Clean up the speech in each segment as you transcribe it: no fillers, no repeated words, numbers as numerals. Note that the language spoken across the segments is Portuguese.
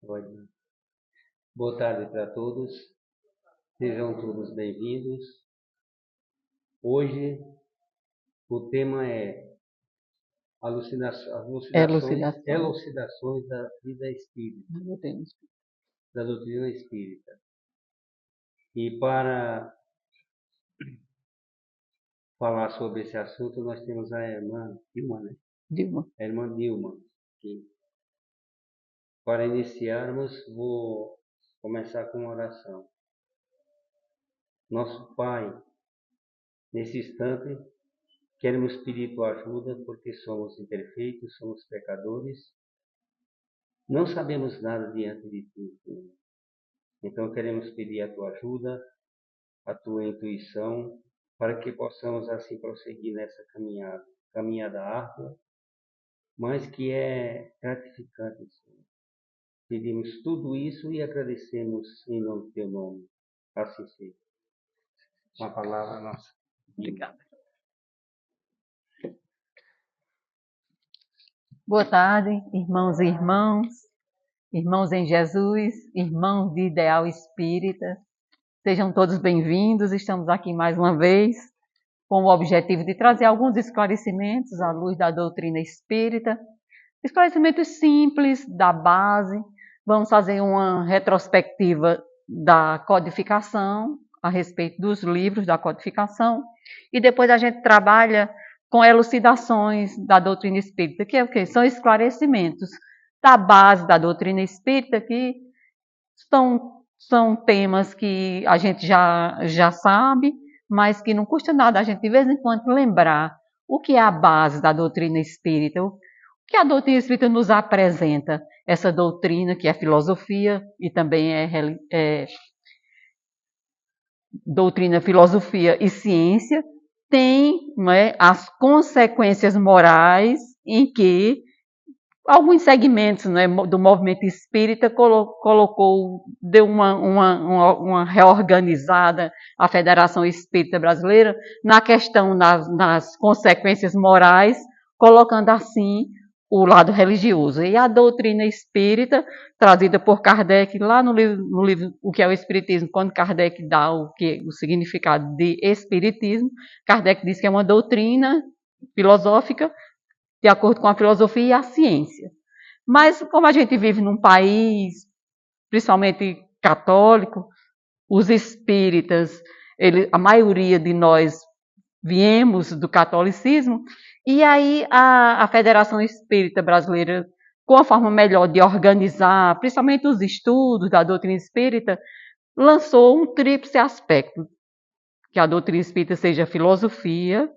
Pode. Boa tarde para todos. Sejam todos bem-vindos. Hoje o tema é elucidações da vida espírita, da doutrina espírita. E para falar sobre esse assunto, nós temos a irmã Dilma, né? A irmã Dilma. Que, para iniciarmos, vou começar com uma oração. Nosso Pai, nesse instante, queremos pedir tua ajuda porque somos imperfeitos, somos pecadores, não sabemos nada diante de ti. Então queremos pedir a tua ajuda, a tua intuição, para que possamos assim prosseguir nessa caminhada árdua, mas que é gratificante, Senhor. Pedimos tudo isso e agradecemos em nome do teu nome. Assim seja. Uma palavra nossa. Obrigada. Boa tarde, irmãos e irmãs, irmãos em Jesus, irmãos de Ideal Espírita. Sejam todos bem-vindos. Estamos aqui mais uma vez com o objetivo de trazer alguns esclarecimentos à luz da doutrina espírita. Esclarecimentos simples, da base. Vamos fazer uma retrospectiva da codificação, a respeito dos livros da codificação. E depois a gente trabalha com elucidações da doutrina espírita, que é o quê? São esclarecimentos da base da doutrina espírita, que são temas que a gente já sabe, mas que não custa nada a gente, de vez em quando, lembrar o que é a base da doutrina espírita, o que a doutrina espírita nos apresenta. Essa doutrina, que é filosofia e também é doutrina, filosofia e ciência, tem, não é, as consequências morais em que alguns segmentos, não é, do movimento espírita deu uma reorganizada a Federação Espírita Brasileira na questão das consequências morais, colocando assim o lado religioso. E a doutrina espírita, trazida por Kardec lá no livro O que é o Espiritismo, quando Kardec dá o significado de Espiritismo, Kardec diz que é uma doutrina filosófica de acordo com a filosofia e a ciência. Mas como a gente vive num país, principalmente católico, os espíritas, a maioria de nós viemos do catolicismo, e aí a Federação Espírita Brasileira, com a forma melhor de organizar, principalmente os estudos da doutrina espírita, lançou um tríplice aspecto, que a doutrina espírita seja filosofia,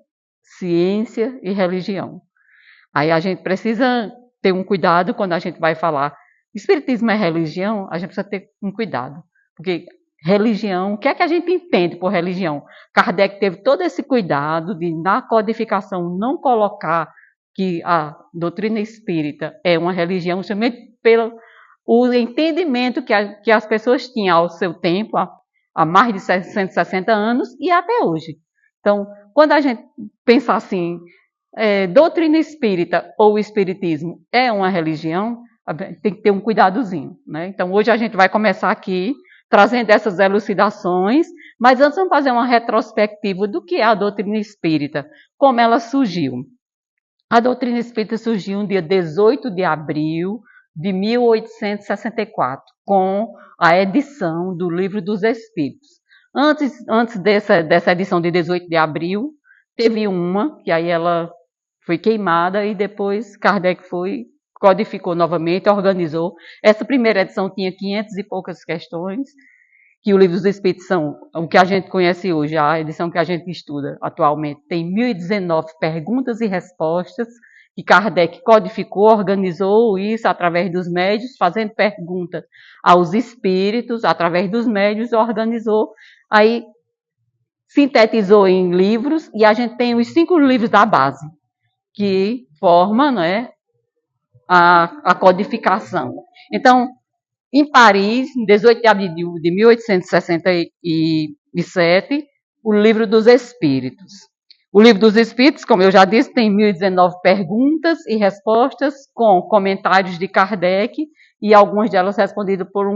ciência e religião. Aí a gente precisa ter um cuidado quando a gente vai falar espiritismo é religião, a gente precisa ter um cuidado, porque religião, o que é que a gente entende por religião? Kardec teve todo esse cuidado de, na codificação, não colocar que a doutrina espírita é uma religião, somente pelo o entendimento que as pessoas tinham ao seu tempo, há mais de 160 anos e até hoje. Então, quando a gente pensa assim, doutrina espírita ou espiritismo é uma religião, tem que ter um cuidadozinho, né? Então, hoje a gente vai começar aqui trazendo essas elucidações, mas antes vamos fazer uma retrospectiva do que é a doutrina espírita, como ela surgiu. A doutrina espírita surgiu no dia 18 de abril de 1864, com a edição do Livro dos Espíritos. Antes dessa edição de 18 de abril, teve uma, que aí ela foi queimada, e depois Kardec codificou novamente, organizou. Essa primeira edição tinha 500 e poucas questões, que o Livro dos Espíritos são o que a gente conhece hoje, a edição que a gente estuda atualmente, tem 1019 perguntas e respostas, que Kardec codificou, organizou isso através dos médios, fazendo perguntas aos espíritos, através dos médios, organizou, aí sintetizou em livros, e a gente tem os 5 livros da base, que formam, né, a codificação. Então, em Paris, em 18 de abril de 1867, o Livro dos Espíritos. O Livro dos Espíritos, como eu já disse, tem 1019 perguntas e respostas, com comentários de Kardec e algumas delas respondidas por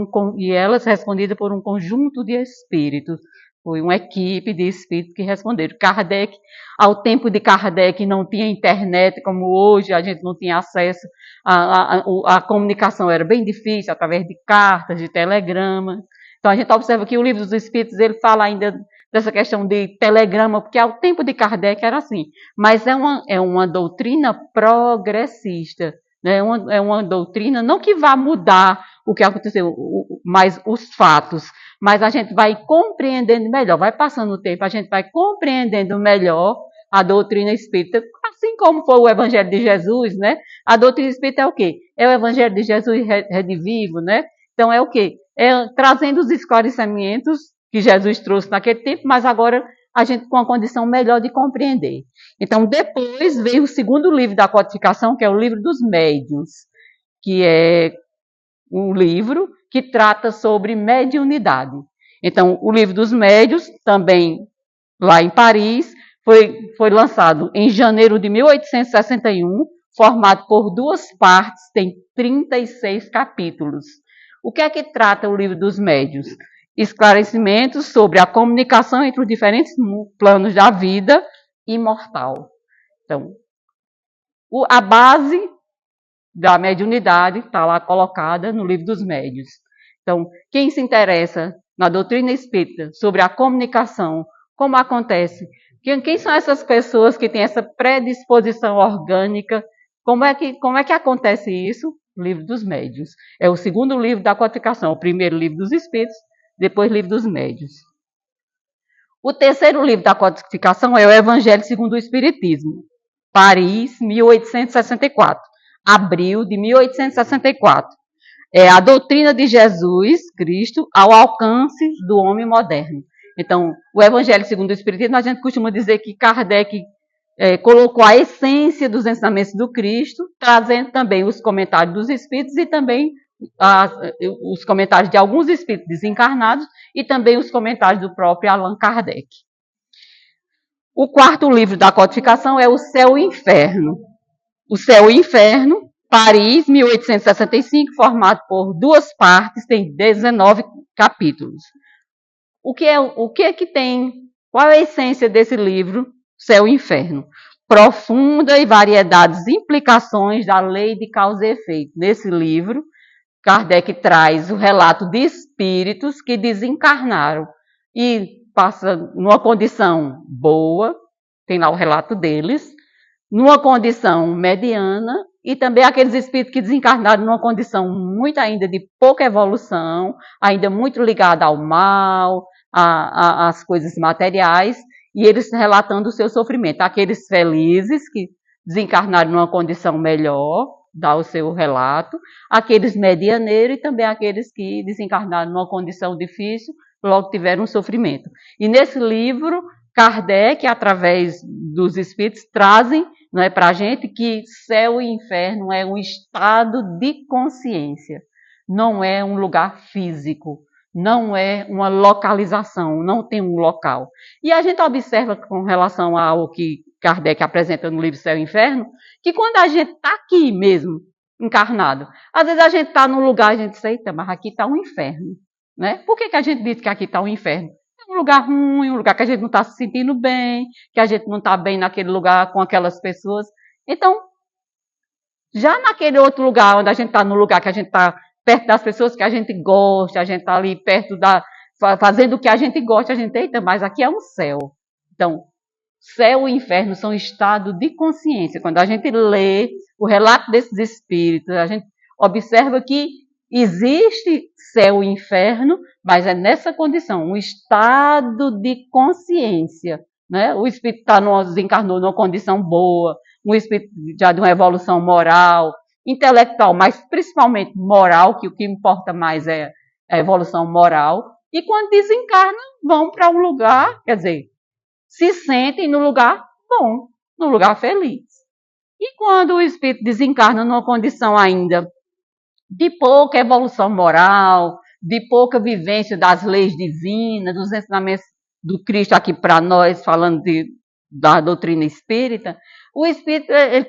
um conjunto de espíritos. Foi uma equipe de espíritos que responderam. Kardec, ao tempo de Kardec, não tinha internet como hoje, a gente não tinha acesso, a comunicação era bem difícil, através de cartas, de telegrama. Então a gente observa que o Livro dos Espíritos, ele fala ainda dessa questão de telegrama, porque ao tempo de Kardec era assim. Mas é uma doutrina progressista. Né? É uma doutrina, não que vá mudar o que aconteceu, mas os fatos. Mas a gente vai compreendendo melhor, vai passando o tempo, a gente vai compreendendo melhor a doutrina espírita, assim como foi o Evangelho de Jesus, né? A doutrina espírita é o quê? É o Evangelho de Jesus redivivo, né? Então é o quê? É trazendo os esclarecimentos que Jesus trouxe naquele tempo, mas agora a gente com uma condição melhor de compreender. Então depois veio o segundo livro da codificação, que é o Livro dos Médiuns, que é um livro que trata sobre mediunidade. Então, o Livro dos Médiuns, também lá em Paris, foi lançado em janeiro de 1861, formado por 2 partes, tem 36 capítulos. O que é que trata o Livro dos Médiuns? Esclarecimentos sobre a comunicação entre os diferentes planos da vida imortal. Então, a base da mediunidade está lá colocada no Livro dos Médiuns. Então, quem se interessa na doutrina espírita sobre a comunicação, como acontece, quem são essas pessoas que têm essa predisposição orgânica, como é que acontece isso? O Livro dos Médiuns. É o segundo livro da codificação, o primeiro Livro dos Espíritos, depois Livro dos Médiuns. O terceiro livro da codificação é o Evangelho segundo o Espiritismo, Paris, 1864. Abril de 1864. É a doutrina de Jesus Cristo ao alcance do homem moderno. Então, o Evangelho segundo o Espiritismo, a gente costuma dizer que Kardec colocou a essência dos ensinamentos do Cristo, trazendo também os comentários dos Espíritos e também os comentários de alguns Espíritos desencarnados e também os comentários do próprio Allan Kardec. O quarto livro da codificação é O Céu e o Inferno. O Céu e o Inferno, Paris, 1865, formado por 2 partes, tem 19 capítulos. O que é que tem? Qual é a essência desse livro, Céu e Inferno? Profunda e variedades implicações da lei de causa e efeito. Nesse livro, Kardec traz o relato de espíritos que desencarnaram e passa numa condição boa, tem lá o relato deles, numa condição mediana, e também aqueles espíritos que desencarnaram numa condição muito ainda de pouca evolução, ainda muito ligada ao mal, às coisas materiais, e eles relatando o seu sofrimento. Aqueles felizes que desencarnaram numa condição melhor, dá o seu relato, aqueles medianeiros e também aqueles que desencarnaram numa condição difícil, logo tiveram um sofrimento. E nesse livro, Kardec, através dos espíritos, trazem para a gente que céu e inferno é um estado de consciência, não é um lugar físico, não é uma localização, não tem um local. E a gente observa com relação ao que Kardec apresenta no livro Céu e Inferno, que quando a gente está aqui mesmo, encarnado, às vezes a gente está num lugar, a gente diz, eita, mas aqui está um inferno. Né? Por que a gente diz que aqui está um inferno? É um lugar ruim, um lugar que a gente não está se sentindo bem, que a gente não está bem naquele lugar com aquelas pessoas. Então, já naquele outro lugar, onde a gente está no lugar que a gente está perto das pessoas que a gente gosta, a gente está ali perto fazendo o que a gente gosta, a gente, eita, mas aqui é um céu. Então, céu e inferno são estado de consciência. Quando a gente lê o relato desses espíritos, a gente observa que existe céu e inferno, mas é nessa condição, um estado de consciência. Né? O espírito desencarnou numa condição boa, um espírito já de uma evolução moral, intelectual, mas principalmente moral, que o que importa mais é a evolução moral. E quando desencarnam, vão para um lugar, quer dizer, se sentem no lugar bom, no lugar feliz. E quando o espírito desencarna numa condição ainda de pouca evolução moral, de pouca vivência das leis divinas, dos ensinamentos do Cristo aqui para nós, falando da doutrina espírita, O espírito, ele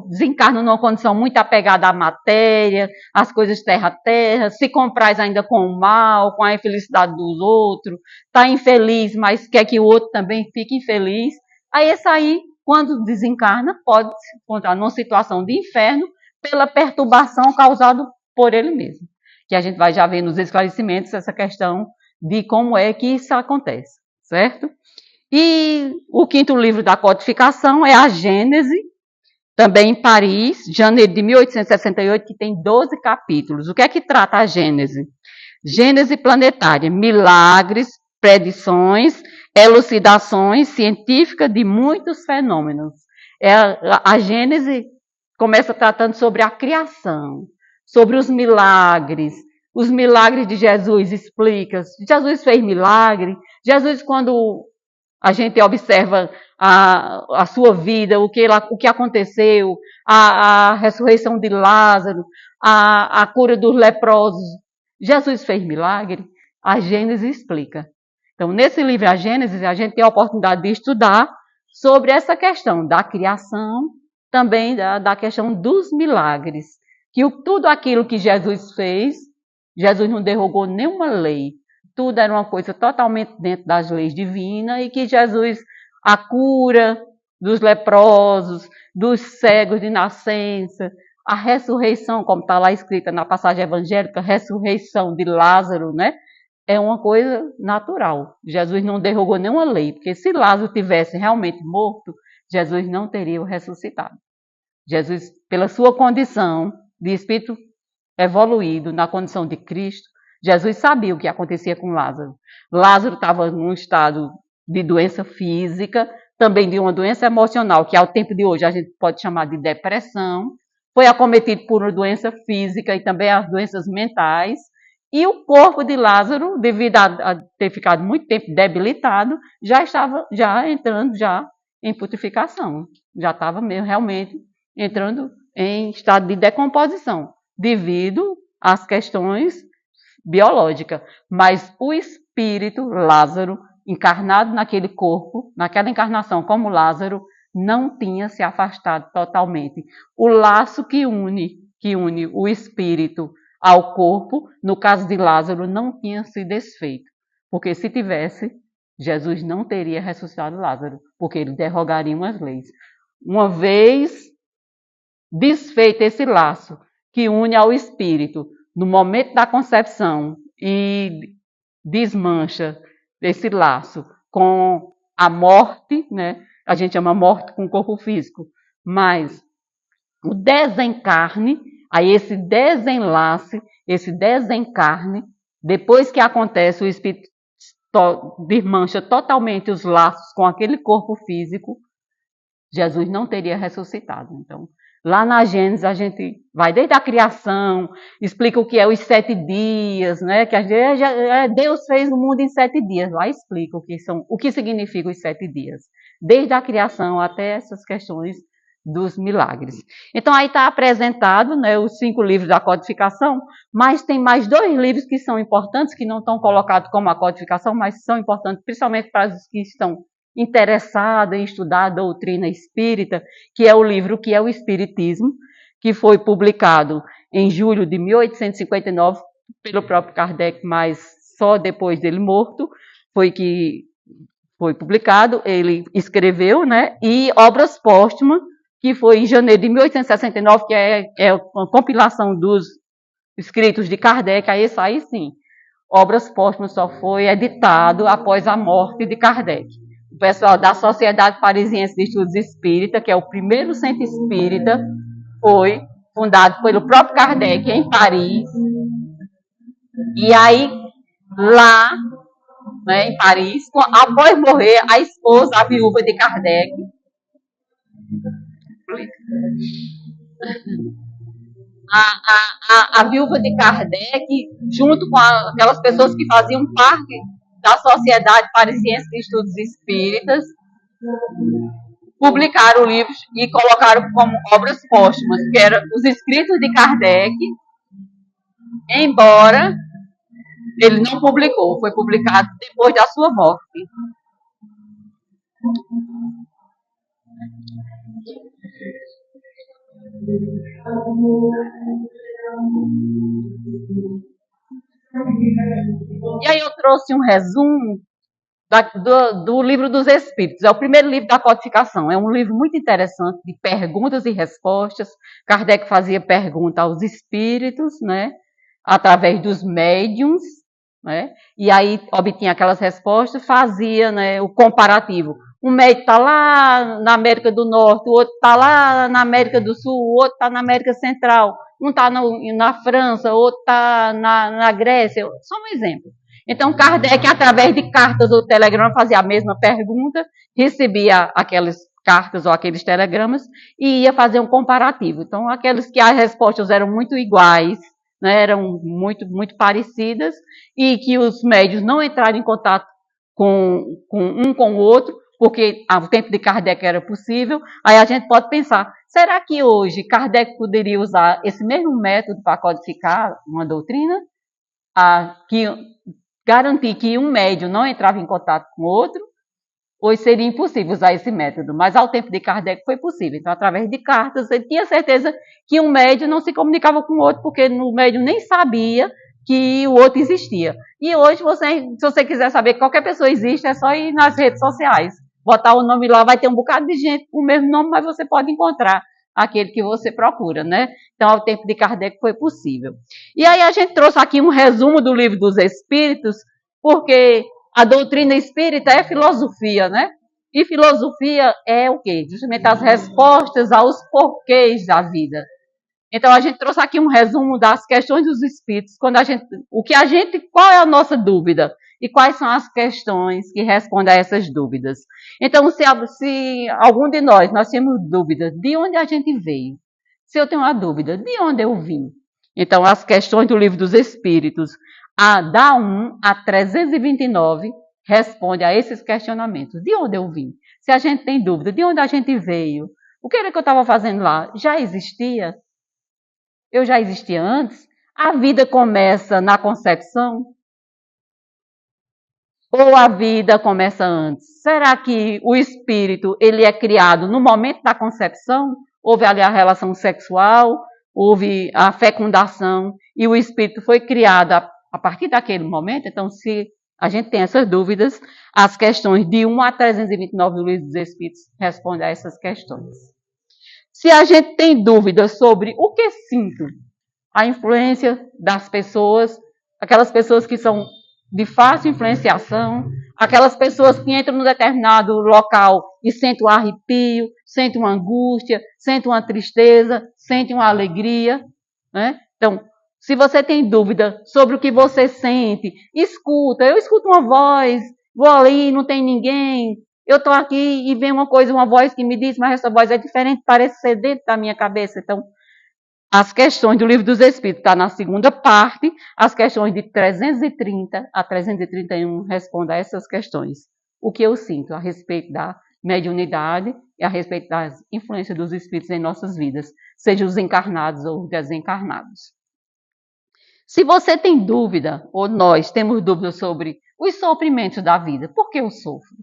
desencarna numa condição muito apegada à matéria, às coisas terra-terra, se compraz ainda com o mal, com a infelicidade dos outros, está infeliz, mas quer que o outro também fique infeliz. Aí esse aí, quando desencarna, pode se encontrar numa situação de inferno pela perturbação causada por ele mesmo. Que a gente vai já ver nos esclarecimentos essa questão de como é que isso acontece, certo? E o quinto livro da codificação é a Gênese, também em Paris, janeiro de 1868, que tem 12 capítulos. O que é que trata a Gênese? Gênese planetária, milagres, predições, elucidações científicas de muitos fenômenos. A Gênese começa tratando sobre a criação, sobre os milagres de Jesus, explica. Jesus fez milagre. Jesus, quando a gente observa a sua vida, o que aconteceu, a ressurreição de Lázaro, a cura dos leprosos. Jesus fez milagre? A Gênesis explica. Então, nesse livro, a Gênesis, a gente tem a oportunidade de estudar sobre essa questão da criação, também da questão dos milagres. Que tudo aquilo que Jesus fez, Jesus não derrogou nenhuma lei. Tudo era uma coisa totalmente dentro das leis divinas e que Jesus, a cura dos leprosos, dos cegos de nascença, a ressurreição, como está lá escrita na passagem evangélica, ressurreição de Lázaro, né? É uma coisa natural. Jesus não derrogou nenhuma lei, porque se Lázaro tivesse realmente morto, Jesus não teria o ressuscitado. Jesus, pela sua condição de espírito evoluído, na condição de Cristo, Jesus sabia o que acontecia com Lázaro. Lázaro estava num estado de doença física, também de uma doença emocional, que ao tempo de hoje a gente pode chamar de depressão. Foi acometido por uma doença física e também as doenças mentais. E o corpo de Lázaro, devido a ter ficado muito tempo debilitado, já estava entrando em putrefação. Já estava mesmo realmente entrando em estado de decomposição, devido às questões biológicas. Mas o espírito, Lázaro, encarnado naquele corpo, naquela encarnação como Lázaro, não tinha se afastado totalmente. O laço que une o espírito ao corpo, no caso de Lázaro, não tinha se desfeito. Porque se tivesse, Jesus não teria ressuscitado Lázaro, porque ele derrogaria umas leis. Uma vez desfeito esse laço que une ao espírito no momento da concepção e desmancha esse laço com a morte, né? A gente chama morte com o corpo físico, mas o desencarne, aí esse desenlace, esse desencarne, depois que acontece, o espírito desmancha totalmente os laços com aquele corpo físico, Jesus não teria ressuscitado. Então, lá na Gênesis a gente vai desde a criação, explica o que é os 7 dias, né? Que Deus fez o mundo em 7 dias. Lá explica o que significa os 7 dias, desde a criação até essas questões dos milagres. Então aí está apresentado, né, os 5 livros da codificação, mas tem mais 2 livros que são importantes, que não estão colocados como a codificação, mas são importantes principalmente para os que estão interessados em estudar a doutrina espírita, que é o livro que é o Espiritismo, que foi publicado em julho de 1859 pelo próprio Kardec, mas só depois dele morto foi que foi publicado. Ele escreveu, né, e Obras Póstumas, que foi em janeiro de 1869, que é uma compilação dos escritos de Kardec. Aí esse aí sim, Obras Póstumas só foi editado após a morte de Kardec. O pessoal da Sociedade Parisiense de Estudos Espírita, que é o primeiro centro espírita, foi fundado pelo próprio Kardec em Paris. E aí, lá, né, em Paris, após morrer, a esposa, a viúva de Kardec, a viúva de Kardec, junto com aquelas pessoas que faziam parte da Sociedade Parisiense de Estudos Espíritas, publicaram livros e colocaram como obras póstumas, que eram os escritos de Kardec, embora ele não publicou, foi publicado depois da sua morte. E aí eu trouxe um resumo do Livro dos Espíritos. É o primeiro livro da codificação. É um livro muito interessante, de perguntas e respostas. Kardec fazia pergunta aos espíritos, né? Através dos médiums, né? E aí obtinha aquelas respostas, fazia, né, o comparativo. Um médico está lá na América do Norte, o outro está lá na América do Sul, o outro está na América Central, um está na França, o outro está na Grécia. Só um exemplo. Então, Kardec, através de cartas ou telegramas, fazia a mesma pergunta, recebia aquelas cartas ou aqueles telegramas e ia fazer um comparativo. Então, aqueles que as respostas eram muito iguais, né, eram muito parecidas, e que os médios não entraram em contato com o outro, porque ao tempo de Kardec era possível. Aí a gente pode pensar, será que hoje Kardec poderia usar esse mesmo método para codificar uma doutrina? Que garantir que um médium não entrava em contato com o outro, hoje seria impossível usar esse método, mas ao tempo de Kardec foi possível. Então, através de cartas, ele tinha certeza que um médium não se comunicava com o outro, porque o médium nem sabia que o outro existia. E hoje, se você quiser saber que qualquer pessoa existe, é só ir nas redes sociais. Botar o nome lá, vai ter um bocado de gente com o mesmo nome, mas você pode encontrar aquele que você procura, né? Então, ao tempo de Kardec foi possível. E aí a gente trouxe aqui um resumo do Livro dos Espíritos, porque a doutrina espírita é filosofia, né? E filosofia é o quê? Justamente as respostas aos porquês da vida. Então a gente trouxe aqui um resumo das questões dos espíritos, qual é a nossa dúvida e quais são as questões que respondem a essas dúvidas. Então, se algum de nós temos dúvida de onde a gente veio, se eu tenho uma dúvida de onde eu vim, então as questões do Livro dos Espíritos, da 1 a 329, responde a esses questionamentos. De onde eu vim? Se a gente tem dúvida, de onde a gente veio? O que era que eu estava fazendo lá? Já existia? Eu já existia antes? A vida começa na concepção? Ou a vida começa antes? Será que o espírito ele é criado no momento da concepção? Houve ali a relação sexual, houve a fecundação e o espírito foi criado a partir daquele momento? Então, se a gente tem essas dúvidas, as questões de 1 a 329 do Livro dos Espíritos respondem a essas questões. Se a gente tem dúvidas sobre o que sinto, a influência das pessoas, aquelas pessoas que são de fácil influenciação, aquelas pessoas que entram num determinado local e sentem um arrepio, sentem uma angústia, sentem uma tristeza, sentem uma alegria, né? Então, se você tem dúvida sobre o que você sente, escuta. Eu escuto uma voz, vou ali, não tem ninguém. Eu estou aqui e vem uma voz que me diz, mas essa voz é diferente, parece ser dentro da minha cabeça. Então, as questões do Livro dos Espíritos está na segunda parte, as questões de 330 a 331 respondem a essas questões. O que eu sinto a respeito da mediunidade e a respeito das influências dos espíritos em nossas vidas, sejam os encarnados ou os desencarnados. Se você tem dúvida, ou nós temos dúvida sobre os sofrimentos da vida, por que eu sofro?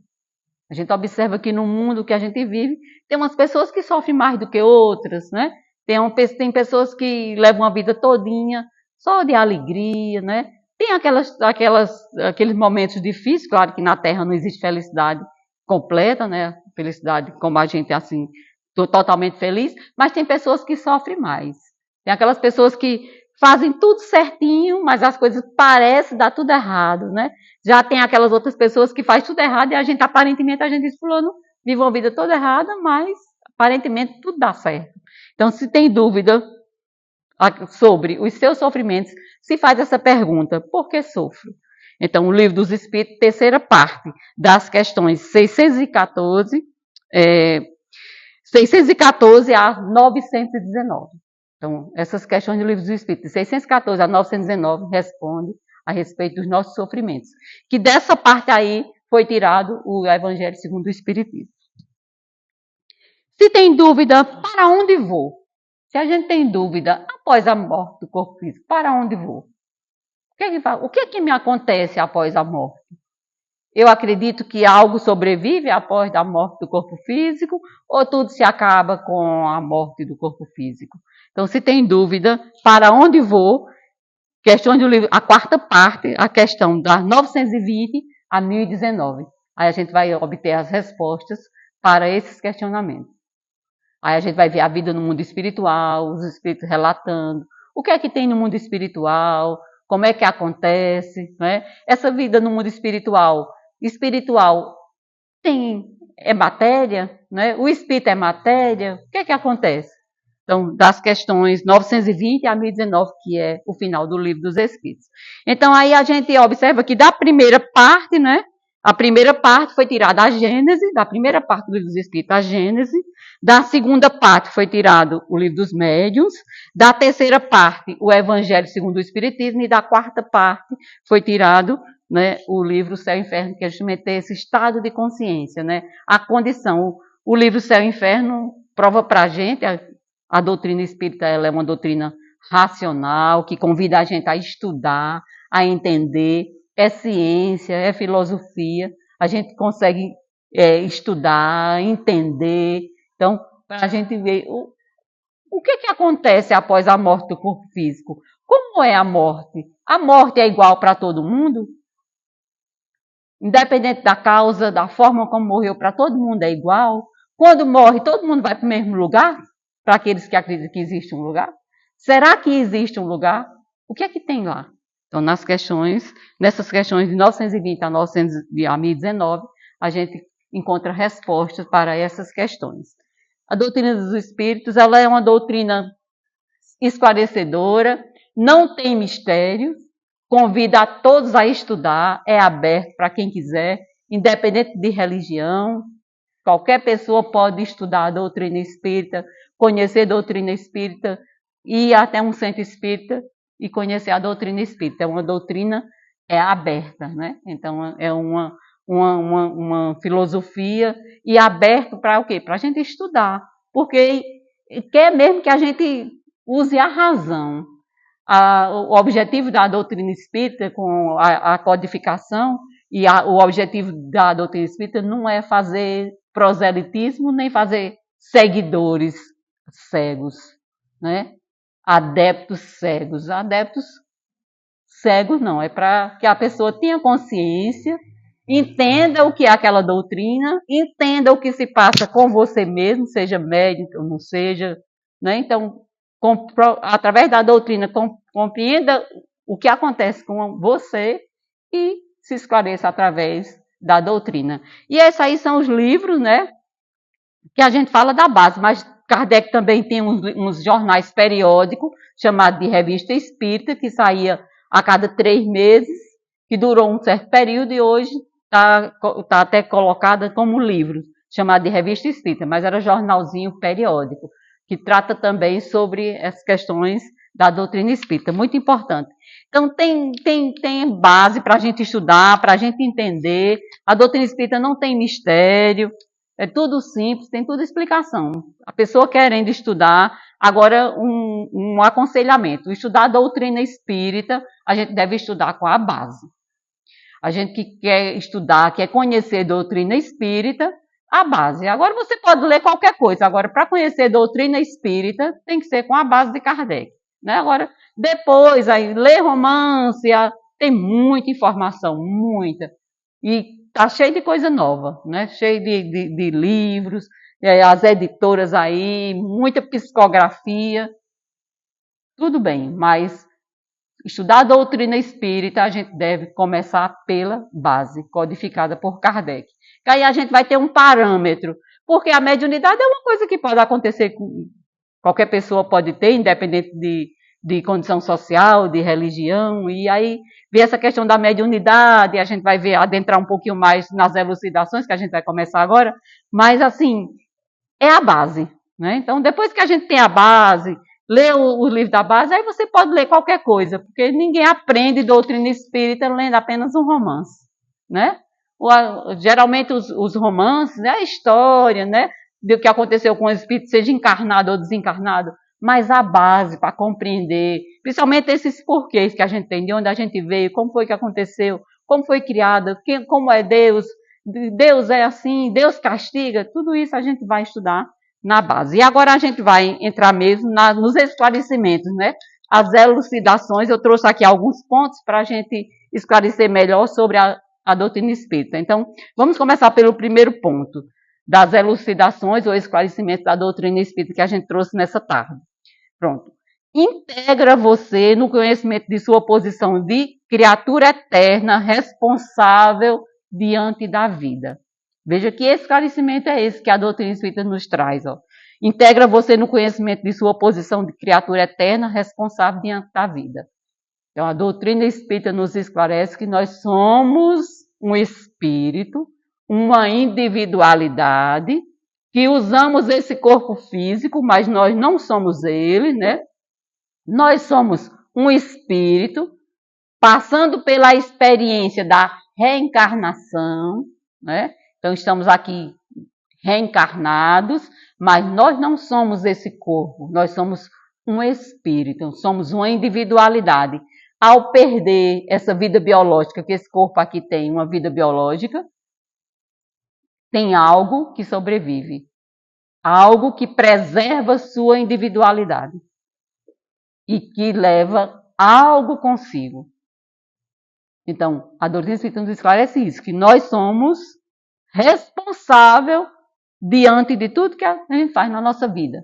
A gente observa que no mundo que a gente vive, tem umas pessoas que sofrem mais do que outras, né? Tem pessoas que levam a vida todinha só de alegria, né? Tem aqueles momentos difíceis, claro que na Terra não existe felicidade completa, né? Felicidade como a gente assim, totalmente feliz, mas tem pessoas que sofrem mais. Tem aquelas pessoas que fazem tudo certinho, mas as coisas parecem dar tudo errado, né? Já tem aquelas outras pessoas que fazem tudo errado e aparentemente a gente diz, fulano, vive uma vida toda errada, mas aparentemente tudo dá certo. Então, se tem dúvida sobre os seus sofrimentos, se faz essa pergunta, por que sofro? Então, o Livro dos Espíritos, terceira parte, das questões 614 a 919. Então, essas questões do Livro dos Espíritos, de 614 a 919, respondem a respeito dos nossos sofrimentos. Que dessa parte aí foi tirado o Evangelho segundo o Espiritismo. Se tem dúvida, para onde vou? Se a gente tem dúvida, após a morte do corpo físico, para onde vou? O que é que me acontece após a morte? Eu acredito que algo sobrevive após a morte do corpo físico, ou tudo se acaba com a morte do corpo físico. Então, se tem dúvida, para onde vou, questões do livro, a quarta parte, a questão das 920 a 1019. Aí a gente vai obter as respostas para esses questionamentos. Aí a gente vai ver a vida no mundo espiritual, os espíritos relatando o que é que tem no mundo espiritual, como é que acontece, né? Essa vida no mundo espiritual é matéria, né? O espírito é matéria, o que é que acontece? Então, das questões 920 a 1019, que é o final do Livro dos Espíritos. Então, aí a gente observa que da primeira parte, né? A primeira parte foi tirada a Gênese, da primeira parte do Livro dos Espíritos, a Gênese. Da segunda parte foi tirado o Livro dos Médiuns. Da terceira parte, o Evangelho segundo o Espiritismo. E da quarta parte foi tirado, né, o livro Céu e Inferno, que é justamente esse estado de consciência, né? A condição. O livro Céu e Inferno prova para a gente, a doutrina espírita ela é uma doutrina racional, que convida a gente a estudar, a entender. É ciência, é filosofia. A gente consegue estudar, entender. Então, para a gente ver o que acontece após a morte do corpo físico. Como é a morte? A morte é igual para todo mundo? Independente da causa, da forma como morreu, para todo mundo é igual? Quando morre, todo mundo vai para o mesmo lugar? Para aqueles que acreditam que existe um lugar? Será que existe um lugar? O que é que tem lá? Então, nessas questões de 920 a 1019, a gente encontra respostas para essas questões. A doutrina dos espíritos, ela é uma doutrina esclarecedora, não tem mistérios, convida a todos a estudar, é aberto para quem quiser, independente de religião. Qualquer pessoa pode estudar a doutrina espírita, conhecer a doutrina espírita, ir até um centro espírita e conhecer a doutrina espírita. É uma doutrina aberta, né? Então, é uma filosofia e aberto para o quê? Para a gente estudar, porque quer mesmo que a gente use a razão. O objetivo da doutrina espírita com a codificação e o objetivo da doutrina espírita não é fazer proselitismo nem fazer seguidores cegos, né? Adeptos cegos. Adeptos cegos não, é para que a pessoa tenha consciência, entenda o que é aquela doutrina, entenda o que se passa com você mesmo, seja médico ou não seja, né? Então, através da doutrina, compreenda o que acontece com você e se esclareça através da doutrina. E esses aí são os livros, né, que a gente fala da base, mas Kardec também tem uns jornais periódicos, chamados de Revista Espírita, que saía a cada 3 meses, que durou um certo período e hoje está até colocada como livro, chamado de Revista Espírita, mas era jornalzinho periódico, que trata também sobre as questões da doutrina espírita, muito importante. Então, tem base para a gente estudar, para a gente entender. A doutrina espírita não tem mistério, é tudo simples, tem tudo explicação. A pessoa querendo estudar, agora um aconselhamento. Estudar a doutrina espírita, a gente deve estudar com a base. A gente que quer estudar, quer conhecer a doutrina espírita, a base. Agora você pode ler qualquer coisa. Agora, para conhecer a doutrina espírita, tem que ser com a base de Kardec. Né? Agora, depois, aí, ler romance, tem muita informação, muita. E está cheio de coisa nova, né? Cheio de livros, as editoras aí, muita psicografia. Tudo bem, mas estudar a doutrina espírita, a gente deve começar pela base, codificada por Kardec. Que aí a gente vai ter um parâmetro, porque a mediunidade é uma coisa que pode acontecer com qualquer pessoa, pode ter, independente de condição social, de religião, e aí ver essa questão da mediunidade, a gente vai adentrar um pouquinho mais nas elucidações, que a gente vai começar agora, mas assim, é a base, né? Então, depois que a gente tem a base, lê o livro da base, aí você pode ler qualquer coisa, porque ninguém aprende doutrina espírita lendo apenas um romance, né? Geralmente os romances, né, a história, né, do que aconteceu com o espírito, seja encarnado ou desencarnado, mas a base para compreender, principalmente esses porquês que a gente tem, de onde a gente veio, como foi que aconteceu, como foi criada, como é Deus, Deus é assim, Deus castiga, tudo isso a gente vai estudar na base. E agora a gente vai entrar mesmo nos esclarecimentos, né? As elucidações, eu trouxe aqui alguns pontos para a gente esclarecer melhor sobre a doutrina espírita. Então, vamos começar pelo primeiro ponto, das elucidações ou esclarecimentos da doutrina espírita que a gente trouxe nessa tarde. Pronto. Integra você no conhecimento de sua posição de criatura eterna, responsável diante da vida. Veja que esclarecimento é esse que a doutrina espírita nos traz. Ó. Integra você no conhecimento de sua posição de criatura eterna, responsável diante da vida. Então, a doutrina espírita nos esclarece que nós somos um espírito, uma individualidade, que usamos esse corpo físico, mas nós não somos ele, né? Nós somos um espírito, passando pela experiência da reencarnação, né? Então, estamos aqui reencarnados, mas nós não somos esse corpo, nós somos um espírito, somos uma individualidade. Ao perder essa vida biológica, que esse corpo aqui tem, uma vida biológica, tem algo que sobrevive, algo que preserva sua individualidade e que leva algo consigo. Então, a doutrina espírita nos esclarece isso, que nós somos responsáveis diante de tudo que a gente faz na nossa vida.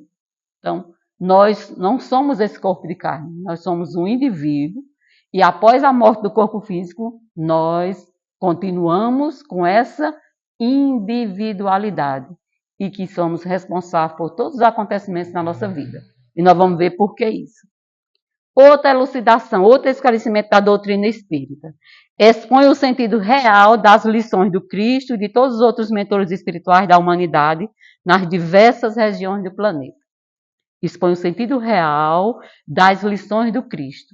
Então, nós não somos esse corpo de carne, nós somos um indivíduo e após a morte do corpo físico, nós continuamos com essa individualidade e que somos responsáveis por todos os acontecimentos na nossa vida. E nós vamos ver por que isso. Outra elucidação, outro esclarecimento da doutrina espírita. Expõe o sentido real das lições do Cristo e de todos os outros mentores espirituais da humanidade nas diversas regiões do planeta. Expõe o sentido real das lições do Cristo.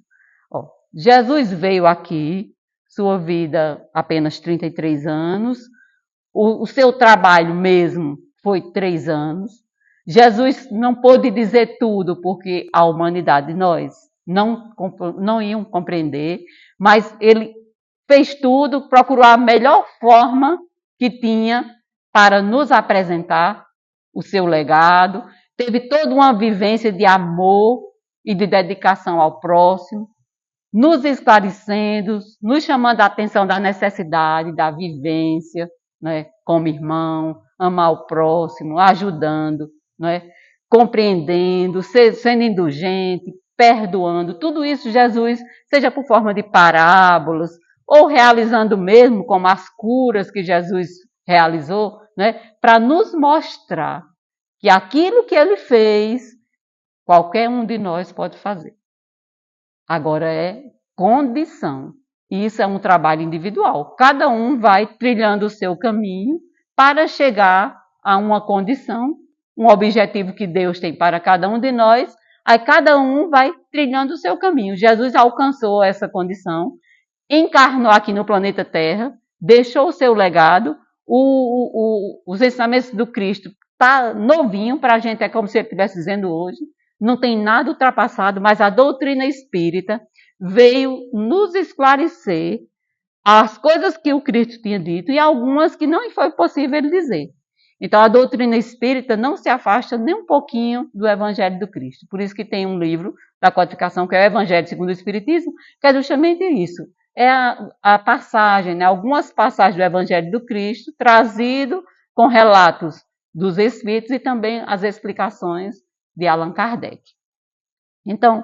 Ó, Jesus veio aqui, sua vida apenas 33 anos, o seu trabalho mesmo foi 3 anos. Jesus não pôde dizer tudo, porque a humanidade, nós, não iam compreender, mas ele fez tudo, procurou a melhor forma que tinha para nos apresentar o seu legado, teve toda uma vivência de amor e de dedicação ao próximo, nos esclarecendo, nos chamando a atenção da necessidade, da vivência, né, como irmão, amar o próximo, ajudando, né, compreendendo, sendo indulgente, perdoando, tudo isso Jesus, seja por forma de parábolas, ou realizando mesmo, como as curas que Jesus realizou, né, para nos mostrar que aquilo que ele fez, qualquer um de nós pode fazer. Agora é condição. E isso é um trabalho individual. Cada um vai trilhando o seu caminho para chegar a uma condição, um objetivo que Deus tem para cada um de nós. Aí cada um vai trilhando o seu caminho. Jesus alcançou essa condição, encarnou aqui no planeta Terra, deixou o seu legado. Os ensinamentos do Cristo está novinho para a gente, é como se ele estivesse dizendo hoje. Não tem nada ultrapassado, mas a doutrina espírita veio nos esclarecer as coisas que o Cristo tinha dito e algumas que não foi possível ele dizer. Então, a doutrina espírita não se afasta nem um pouquinho do Evangelho do Cristo. Por isso que tem um livro da codificação, que é o Evangelho segundo o Espiritismo, que é justamente isso. É a passagem, né? Algumas passagens do Evangelho do Cristo, trazido com relatos dos Espíritos e também as explicações de Allan Kardec. Então,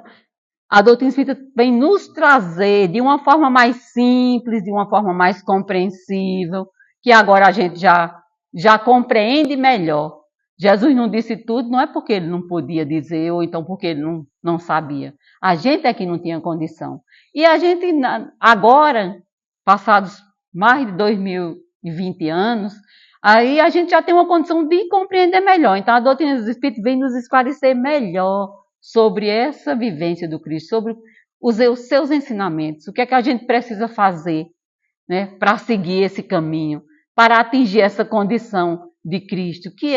a doutrina espírita vem nos trazer de uma forma mais simples, de uma forma mais compreensível, que agora a gente já compreende melhor. Jesus não disse tudo, não é porque ele não podia dizer, ou então porque ele não sabia. A gente é que não tinha condição. E a gente, agora, passados mais de 2020 anos, aí a gente já tem uma condição de compreender melhor. Então, a doutrina dos Espíritos vem nos esclarecer melhor sobre essa vivência do Cristo, sobre os seus ensinamentos, o que é que a gente precisa fazer, né, para seguir esse caminho, para atingir essa condição de Cristo, que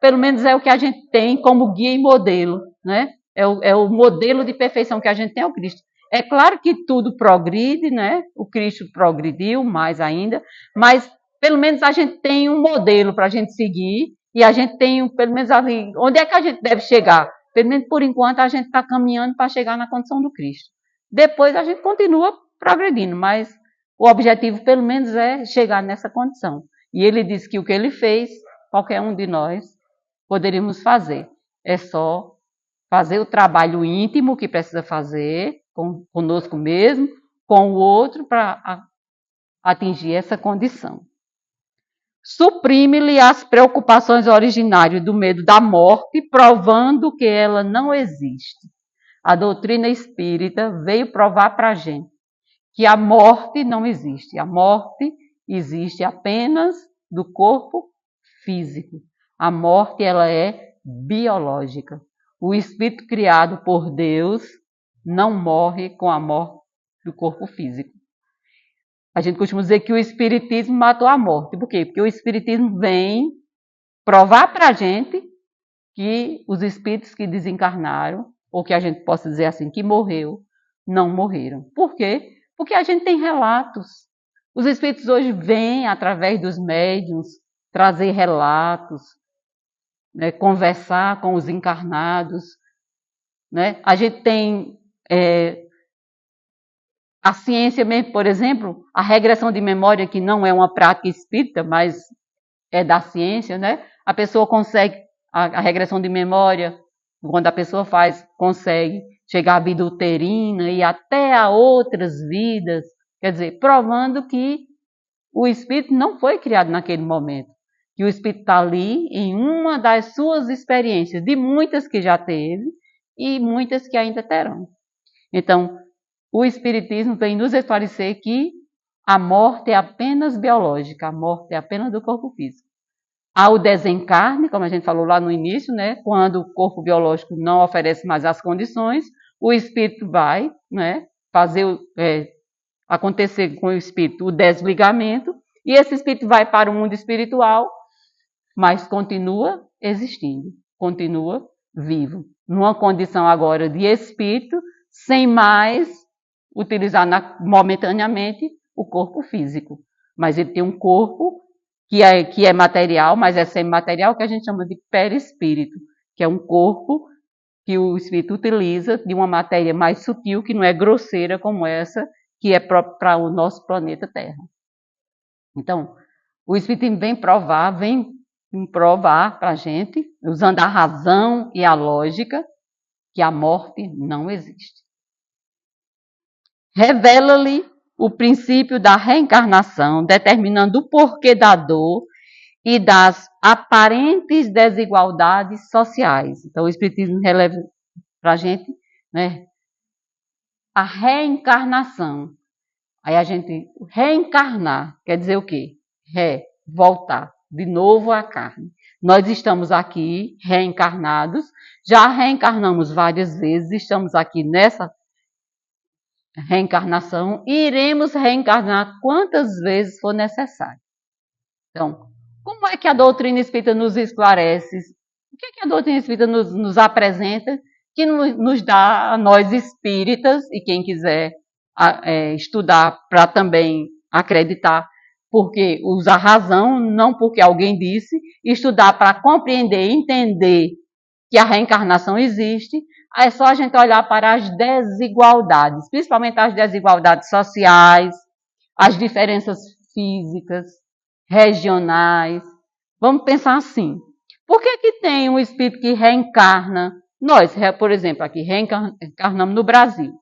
pelo menos é o que a gente tem como guia e modelo, né? É o modelo de perfeição que a gente tem, é o Cristo. É claro que tudo progride, né? O Cristo progrediu mais ainda, mas pelo menos a gente tem um modelo para a gente seguir e a gente tem, pelo menos, ali, onde é que a gente deve chegar? Pelo menos por enquanto a gente está caminhando para chegar na condição do Cristo. Depois a gente continua progredindo, mas o objetivo pelo menos é chegar nessa condição. E ele disse que o que ele fez, qualquer um de nós poderíamos fazer. É só fazer o trabalho íntimo que precisa fazer, conosco mesmo, com o outro, para atingir essa condição. Suprime-lhe as preocupações originárias do medo da morte, provando que ela não existe. A doutrina espírita veio provar para a gente que a morte não existe. A morte existe apenas do corpo físico. A morte, ela é biológica. O espírito criado por Deus não morre com a morte do corpo físico. A gente costuma dizer que o espiritismo matou a morte. Por quê? Porque o espiritismo vem provar para a gente que os espíritos que desencarnaram, ou que a gente possa dizer assim, que morreu, não morreram. Por quê? Porque a gente tem relatos. Os espíritos hoje vêm, através dos médiuns, trazer relatos, né, conversar com os encarnados. Né? A gente tem a ciência mesmo, por exemplo, a regressão de memória, que não é uma prática espírita, mas é da ciência, né? A pessoa consegue, a regressão de memória, quando a pessoa faz, consegue chegar à vida uterina e até a outras vidas, quer dizer, provando que o espírito não foi criado naquele momento, que o espírito está ali em uma das suas experiências, de muitas que já teve e muitas que ainda terão. Então, o espiritismo vem nos esclarecer que a morte é apenas biológica, a morte é apenas do corpo físico. Há o desencarne, como a gente falou lá no início, né? Quando o corpo biológico não oferece mais as condições, o espírito vai, né, fazer acontecer com o espírito o desligamento, e esse espírito vai para o mundo espiritual, mas continua existindo, continua vivo, numa condição agora de espírito, sem mais utilizar momentaneamente o corpo físico. Mas ele tem um corpo que é material, mas é semimaterial, que a gente chama de perispírito, que é um corpo que o espírito utiliza de uma matéria mais sutil, que não é grosseira como essa, que é para o nosso planeta Terra. Então, o espiritismo vem provar para a gente, usando a razão e a lógica, que a morte não existe. Revela-lhe o princípio da reencarnação, determinando o porquê da dor e das aparentes desigualdades sociais. Então, o Espiritismo releva para a gente, né, a reencarnação. Aí a gente reencarnar quer dizer o quê? Voltar de novo à carne. Nós estamos aqui reencarnados, já reencarnamos várias vezes, estamos aqui nessa reencarnação e iremos reencarnar quantas vezes for necessário. Então, como é que a doutrina espírita nos esclarece? O que é que a doutrina espírita nos apresenta que nos dá a nós espíritas, e quem quiser estudar para também acreditar, porque usar razão, não porque alguém disse, estudar para compreender e entender que a reencarnação existe, é só a gente olhar para as desigualdades, principalmente as desigualdades sociais, as diferenças físicas, regionais. Vamos pensar assim. Por que tem um espírito que reencarna? Nós, por exemplo, aqui reencarnamos no Brasil.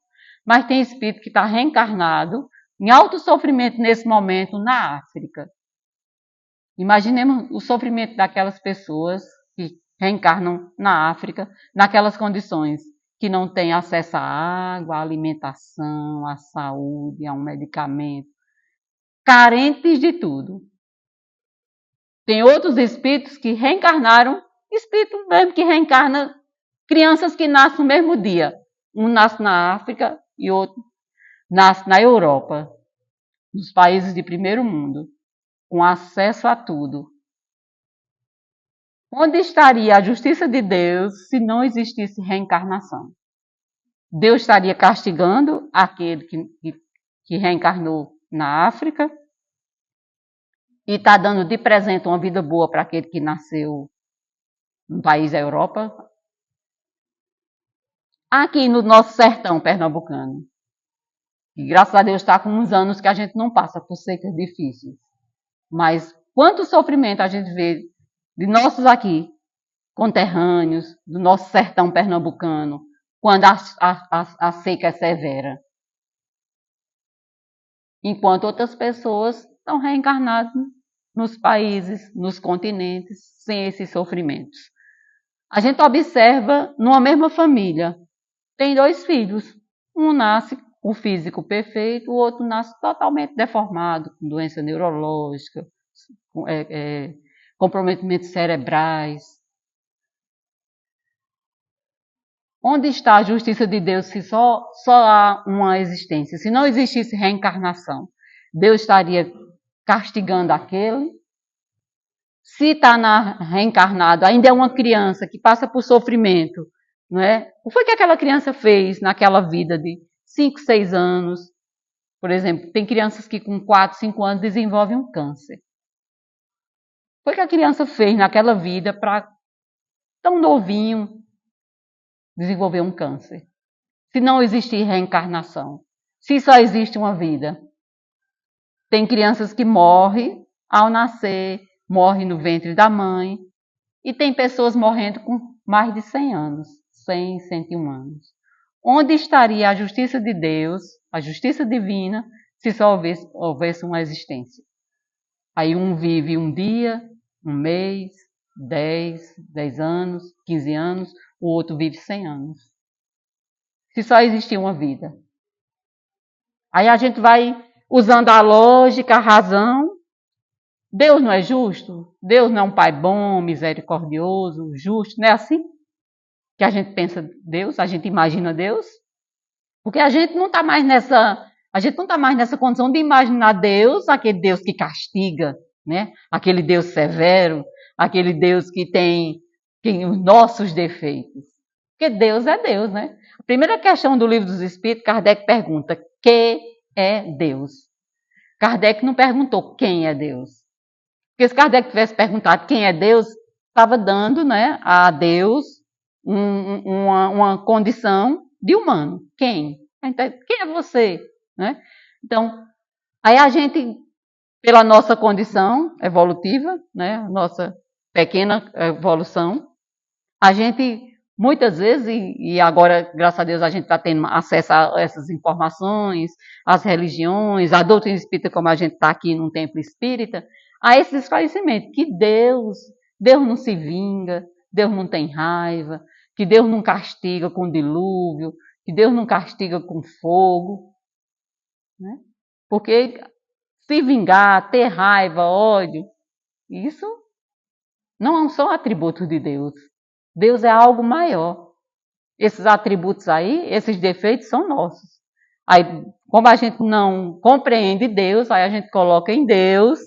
Mas tem espírito que está reencarnado em alto sofrimento nesse momento na África. Imaginemos o sofrimento daquelas pessoas que reencarnam na África, naquelas condições que não têm acesso à água, à alimentação, à saúde, a um medicamento, carentes de tudo. Tem outros espíritos que reencarnaram, espírito mesmo que reencarna crianças que nascem no mesmo dia. Um nasce na África e outro nasce na Europa, nos países de primeiro mundo, com acesso a tudo. Onde estaria a justiça de Deus se não existisse reencarnação? Deus estaria castigando aquele que reencarnou na África e está dando de presente uma vida boa para aquele que nasceu no país da Europa. Aqui no nosso sertão pernambucano, e graças a Deus está com uns anos que a gente não passa por secas difíceis. Mas quanto sofrimento a gente vê de nossos aqui, conterrâneos, do nosso sertão pernambucano, quando a seca é severa. Enquanto outras pessoas estão reencarnadas nos países, nos continentes, sem esses sofrimentos. A gente observa numa mesma família, tem 2 filhos. Um nasce com o físico perfeito, o outro nasce totalmente deformado, com doença neurológica, comprometimentos cerebrais. Onde está a justiça de Deus se só há uma existência? Se não existisse reencarnação, Deus estaria castigando aquele? Se está reencarnado, ainda é uma criança que passa por sofrimento, não é? O que foi que aquela criança fez naquela vida de 5, 6 anos? Por exemplo, tem crianças que com 4, 5 anos desenvolvem um câncer. O que foi que a criança fez naquela vida para tão novinho desenvolver um câncer? Se não existir reencarnação, se só existe uma vida. Tem crianças que morrem ao nascer, morrem no ventre da mãe, e tem pessoas morrendo com mais de 100 anos, 100, 101 anos. Onde estaria a justiça de Deus, a justiça divina, se só houvesse uma existência? Aí um vive um dia, um mês, 10 anos, 15 anos, o outro vive 100 anos. Se só existir uma vida. Aí a gente vai usando a lógica, a razão. Deus não é justo? Deus não é um pai bom, misericordioso, justo? Não é assim que a gente pensa Deus, a gente imagina Deus? Porque a gente não está mais nessa condição de imaginar Deus, aquele Deus que castiga, né? Aquele Deus severo, aquele Deus que tem os nossos defeitos. Porque Deus é Deus, né? A primeira questão do Livro dos Espíritos, Kardec pergunta: que é Deus? Kardec não perguntou quem é Deus. Porque se Kardec tivesse perguntado quem é Deus, estava dando, né, a Deus uma condição de humano. Quem? Então, quem é você? Né? Então, aí a gente, pela nossa condição evolutiva, né, nossa pequena evolução, a gente, muitas vezes, e agora, graças a Deus, a gente está tendo acesso a essas informações, às religiões, à doutrina espírita, como a gente está aqui num templo espírita, a esse esclarecimento que Deus não se vinga, Deus não tem raiva, que Deus não castiga com dilúvio, que Deus não castiga com fogo. Né? Porque se vingar, ter raiva, ódio, isso não são atributos de Deus. Deus é algo maior. Esses atributos aí, esses defeitos são nossos. Aí, como a gente não compreende Deus, aí a gente coloca em Deus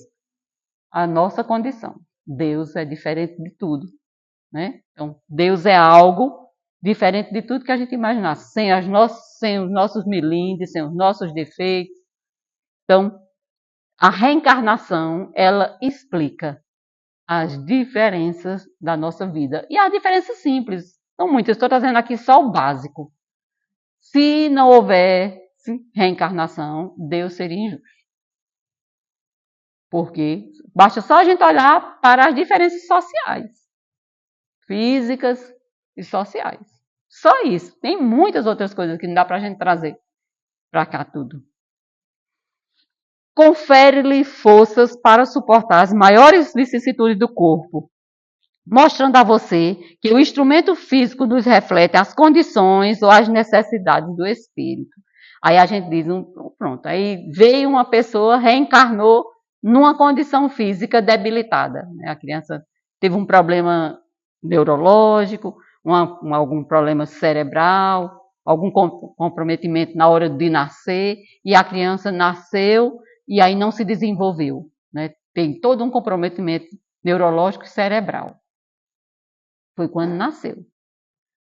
a nossa condição. Deus é diferente de tudo, né? Então, Deus é algo diferente de tudo que a gente imaginar, sem os nossos milindres, sem os nossos defeitos. Então, a reencarnação, ela explica as diferenças da nossa vida. E as diferenças simples, são muitas. Estou trazendo aqui só o básico. Se não houvesse reencarnação, Deus seria injusto. Porque basta só a gente olhar para as diferenças sociais, físicas e sociais. Só isso. Tem muitas outras coisas que não dá para a gente trazer para cá tudo. Confere-lhe forças para suportar as maiores vicissitudes do corpo, mostrando a você que o instrumento físico nos reflete as condições ou as necessidades do espírito. Aí a gente diz, pronto, aí veio uma pessoa, reencarnou numa condição física debilitada. A criança teve um problema neurológico, algum problema cerebral, algum comprometimento na hora de nascer, e a criança nasceu e aí não se desenvolveu. Né? Tem todo um comprometimento neurológico e cerebral. Foi quando nasceu.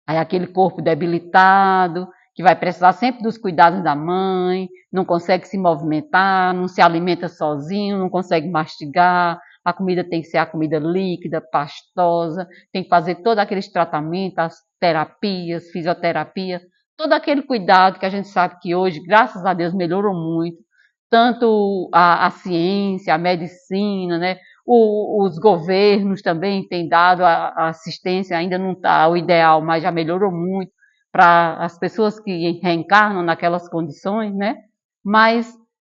Aí aquele corpo debilitado, Que vai precisar sempre dos cuidados da mãe, não consegue se movimentar, não se alimenta sozinho, não consegue mastigar, a comida tem que ser a comida líquida, pastosa, tem que fazer todos aqueles tratamentos, as terapias, fisioterapia, todo aquele cuidado que a gente sabe que hoje, graças a Deus, melhorou muito, tanto a ciência, a medicina, né? Os governos também têm dado a assistência, ainda não está o ideal, mas já melhorou muito para as pessoas que reencarnam naquelas condições, né? Mas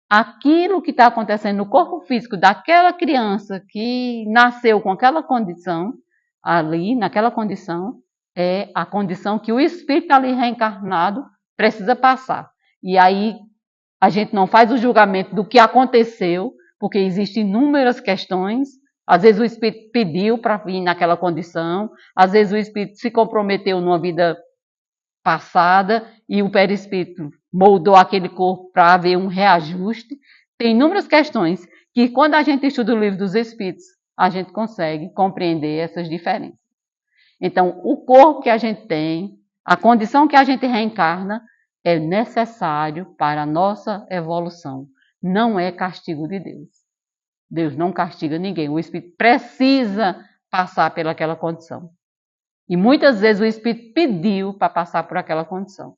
aquilo que está acontecendo no corpo físico daquela criança que nasceu com aquela condição, ali, naquela condição, é a condição que o espírito ali reencarnado precisa passar. E aí a gente não faz o julgamento do que aconteceu, porque existem inúmeras questões. Às vezes o espírito pediu para vir naquela condição, às vezes o espírito se comprometeu numa vida passada e o perispírito moldou aquele corpo para haver um reajuste. Tem inúmeras questões que, quando a gente estuda o livro dos espíritos, a gente consegue compreender essas diferenças. Então, o corpo que a gente tem, a condição que a gente reencarna, é necessário para a nossa evolução. Não é castigo de Deus. Deus não castiga ninguém. O espírito precisa passar pelaquela condição. E muitas vezes o espírito pediu para passar por aquela condição.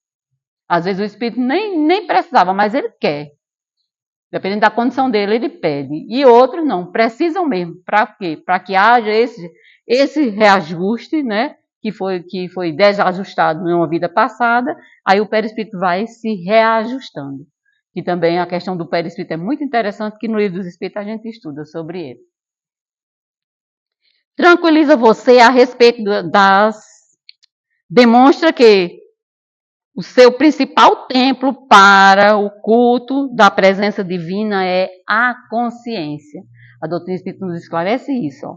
Às vezes o espírito nem precisava, mas ele quer. Dependendo da condição dele, ele pede. E outros não, precisam mesmo. Para quê? Para que haja esse reajuste, né? Que foi desajustado em uma vida passada, aí o perispírito vai se reajustando. E também a questão do perispírito é muito interessante, que no livro dos Espíritos a gente estuda sobre ele. Tranquiliza você a respeito demonstra que o seu principal templo para o culto da presença divina é a consciência. A doutrina espírita nos esclarece isso, ó.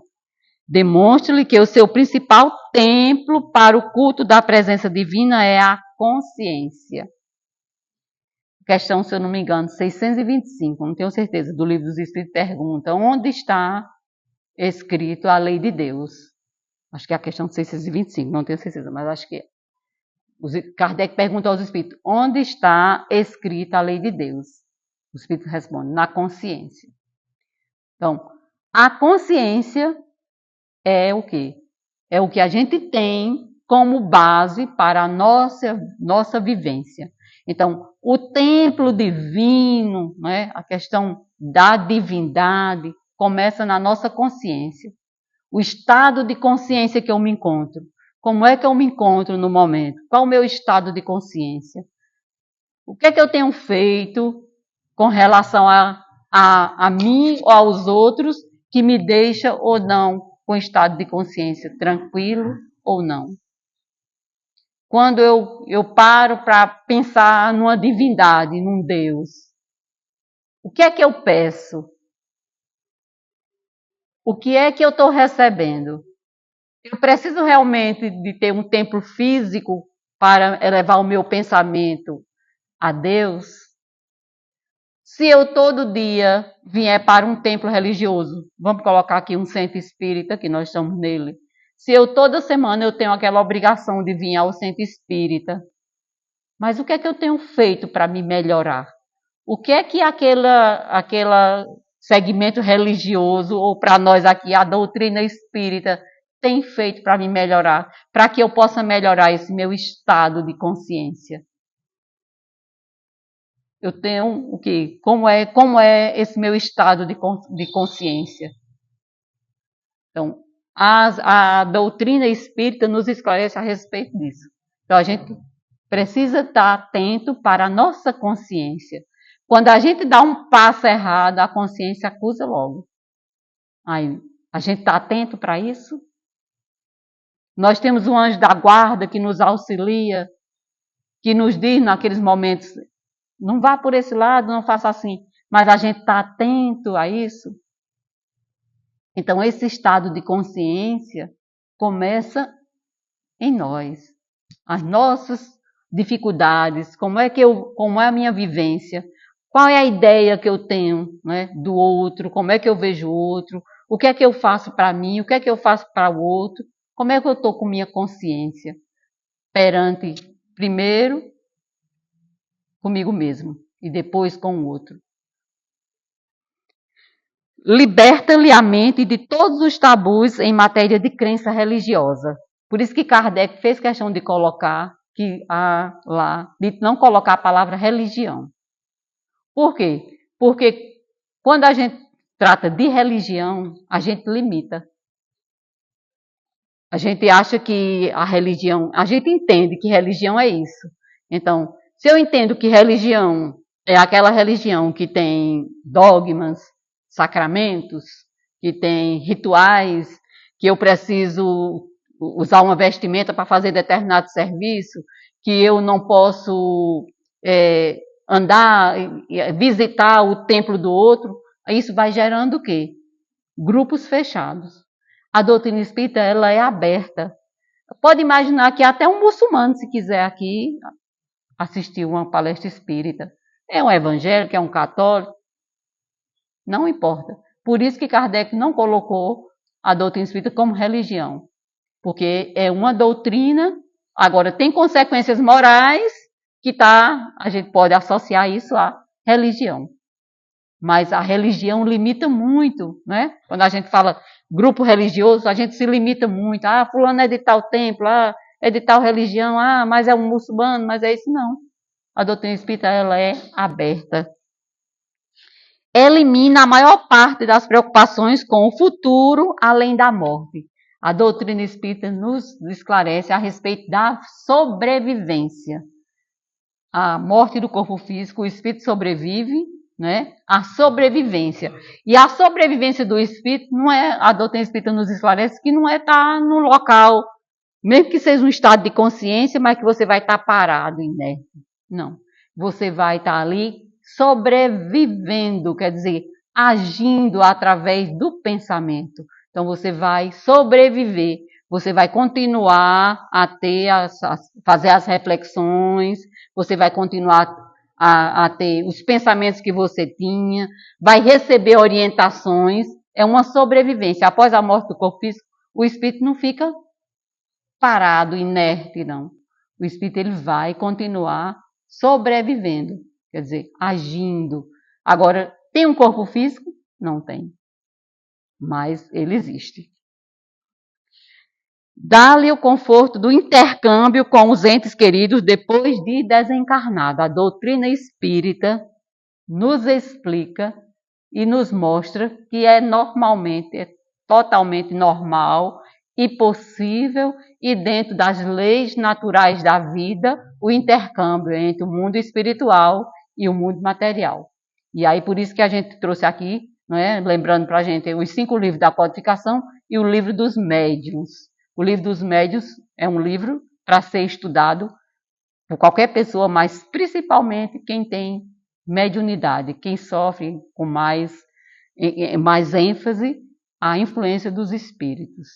Demonstre-lhe que o seu principal templo para o culto da presença divina é a consciência. Questão, se eu não me engano, 625, não tenho certeza, do Livro dos Espíritos, pergunta: onde está escrito a lei de Deus? Acho que é a questão 625, não tenho certeza, mas acho que é. Kardec pergunta aos Espíritos: onde está escrita a lei de Deus? O Espírito responde: na consciência. Então, a consciência é o quê? É o que a gente tem como base para a nossa vivência. Então, o templo divino, né, a questão da divindade, começa na nossa consciência. O estado de consciência que eu me encontro. Como é que eu me encontro no momento? Qual o meu estado de consciência? O que é que eu tenho feito com relação a mim ou aos outros que me deixa ou não com estado de consciência tranquilo ou não? Quando eu paro para pensar numa divindade, num Deus, o que é que eu peço? O que é que eu estou recebendo? Eu preciso realmente de ter um templo físico para elevar o meu pensamento a Deus? Se eu todo dia vier para um templo religioso, vamos colocar aqui um centro espírita, que nós estamos nele. Se eu toda semana eu tenho aquela obrigação de vir ao centro espírita, mas o que é que eu tenho feito para me melhorar? O que é que aquela segmento religioso, ou para nós aqui, a doutrina espírita, tem feito para me melhorar? Para que eu possa melhorar esse meu estado de consciência. Eu tenho o quê? Como é esse meu estado de consciência? Então, a doutrina espírita nos esclarece a respeito disso. Então, a gente precisa estar atento para a nossa consciência. Quando a gente dá um passo errado, a consciência acusa logo. Aí, a gente está atento para isso? Nós temos um anjo da guarda que nos auxilia, que nos diz naqueles momentos: não vá por esse lado, não faça assim. Mas a gente está atento a isso? Então, esse estado de consciência começa em nós. As nossas dificuldades, como é a minha vivência, qual é a ideia que eu tenho, né, do outro, como é que eu vejo o outro, o que é que eu faço para mim, o que é que eu faço para o outro, como é que eu estou com minha consciência perante, primeiro, comigo mesmo e depois com o outro. Liberta-lhe a mente de todos os tabus em matéria de crença religiosa. Por isso que Kardec fez questão de colocar de não colocar a palavra religião. Por quê? Porque quando a gente trata de religião, a gente limita. A gente acha que a gente entende que religião é isso. Então, se eu entendo que religião é aquela religião que tem dogmas, sacramentos, que tem rituais, que eu preciso usar uma vestimenta para fazer determinado serviço, que eu não posso andar, visitar o templo do outro, isso vai gerando o quê? Grupos fechados. A doutrina espírita, ela é aberta. Pode imaginar que até um muçulmano, se quiser aqui, assistir uma palestra espírita. É um evangélico, é um católico, não importa. Por isso que Kardec não colocou a doutrina espírita como religião. Porque é uma doutrina, agora tem consequências morais que a gente pode associar isso à religião. Mas a religião limita muito, né? Quando a gente fala grupo religioso, a gente se limita muito. Fulano é de tal templo, é de tal religião, mas é um muçulmano, mas é isso não. A doutrina espírita, ela é aberta. Elimina a maior parte das preocupações com o futuro, além da morte. A doutrina espírita nos esclarece a respeito da sobrevivência. A morte do corpo físico, o espírito sobrevive, né? A sobrevivência. E a sobrevivência do espírito não é, a doutrina espírita nos esclarece que não é estar no local, mesmo que seja um estado de consciência, mas que você vai estar parado, inerte. Não. Você vai estar ali sobrevivendo, quer dizer, agindo através do pensamento. Então você vai sobreviver, você vai continuar a fazer as reflexões, você vai continuar a ter os pensamentos que você tinha, vai receber orientações, é uma sobrevivência. Após a morte do corpo físico, o espírito não fica parado, inerte, não. O espírito ele vai continuar sobrevivendo, quer dizer, agindo. Agora, tem um corpo físico? Não tem. Mas ele existe. Dá-lhe o conforto do intercâmbio com os entes queridos depois de desencarnado. A doutrina espírita nos explica e nos mostra que é totalmente normal e possível e dentro das leis naturais da vida o intercâmbio entre o mundo espiritual e o mundo material. E aí por isso que a gente trouxe aqui, não é? Lembrando para a gente os 5 livros da codificação e o livro dos médiuns. O livro dos médiuns é um livro para ser estudado por qualquer pessoa, mas principalmente quem tem mediunidade, quem sofre com mais ênfase a influência dos espíritos.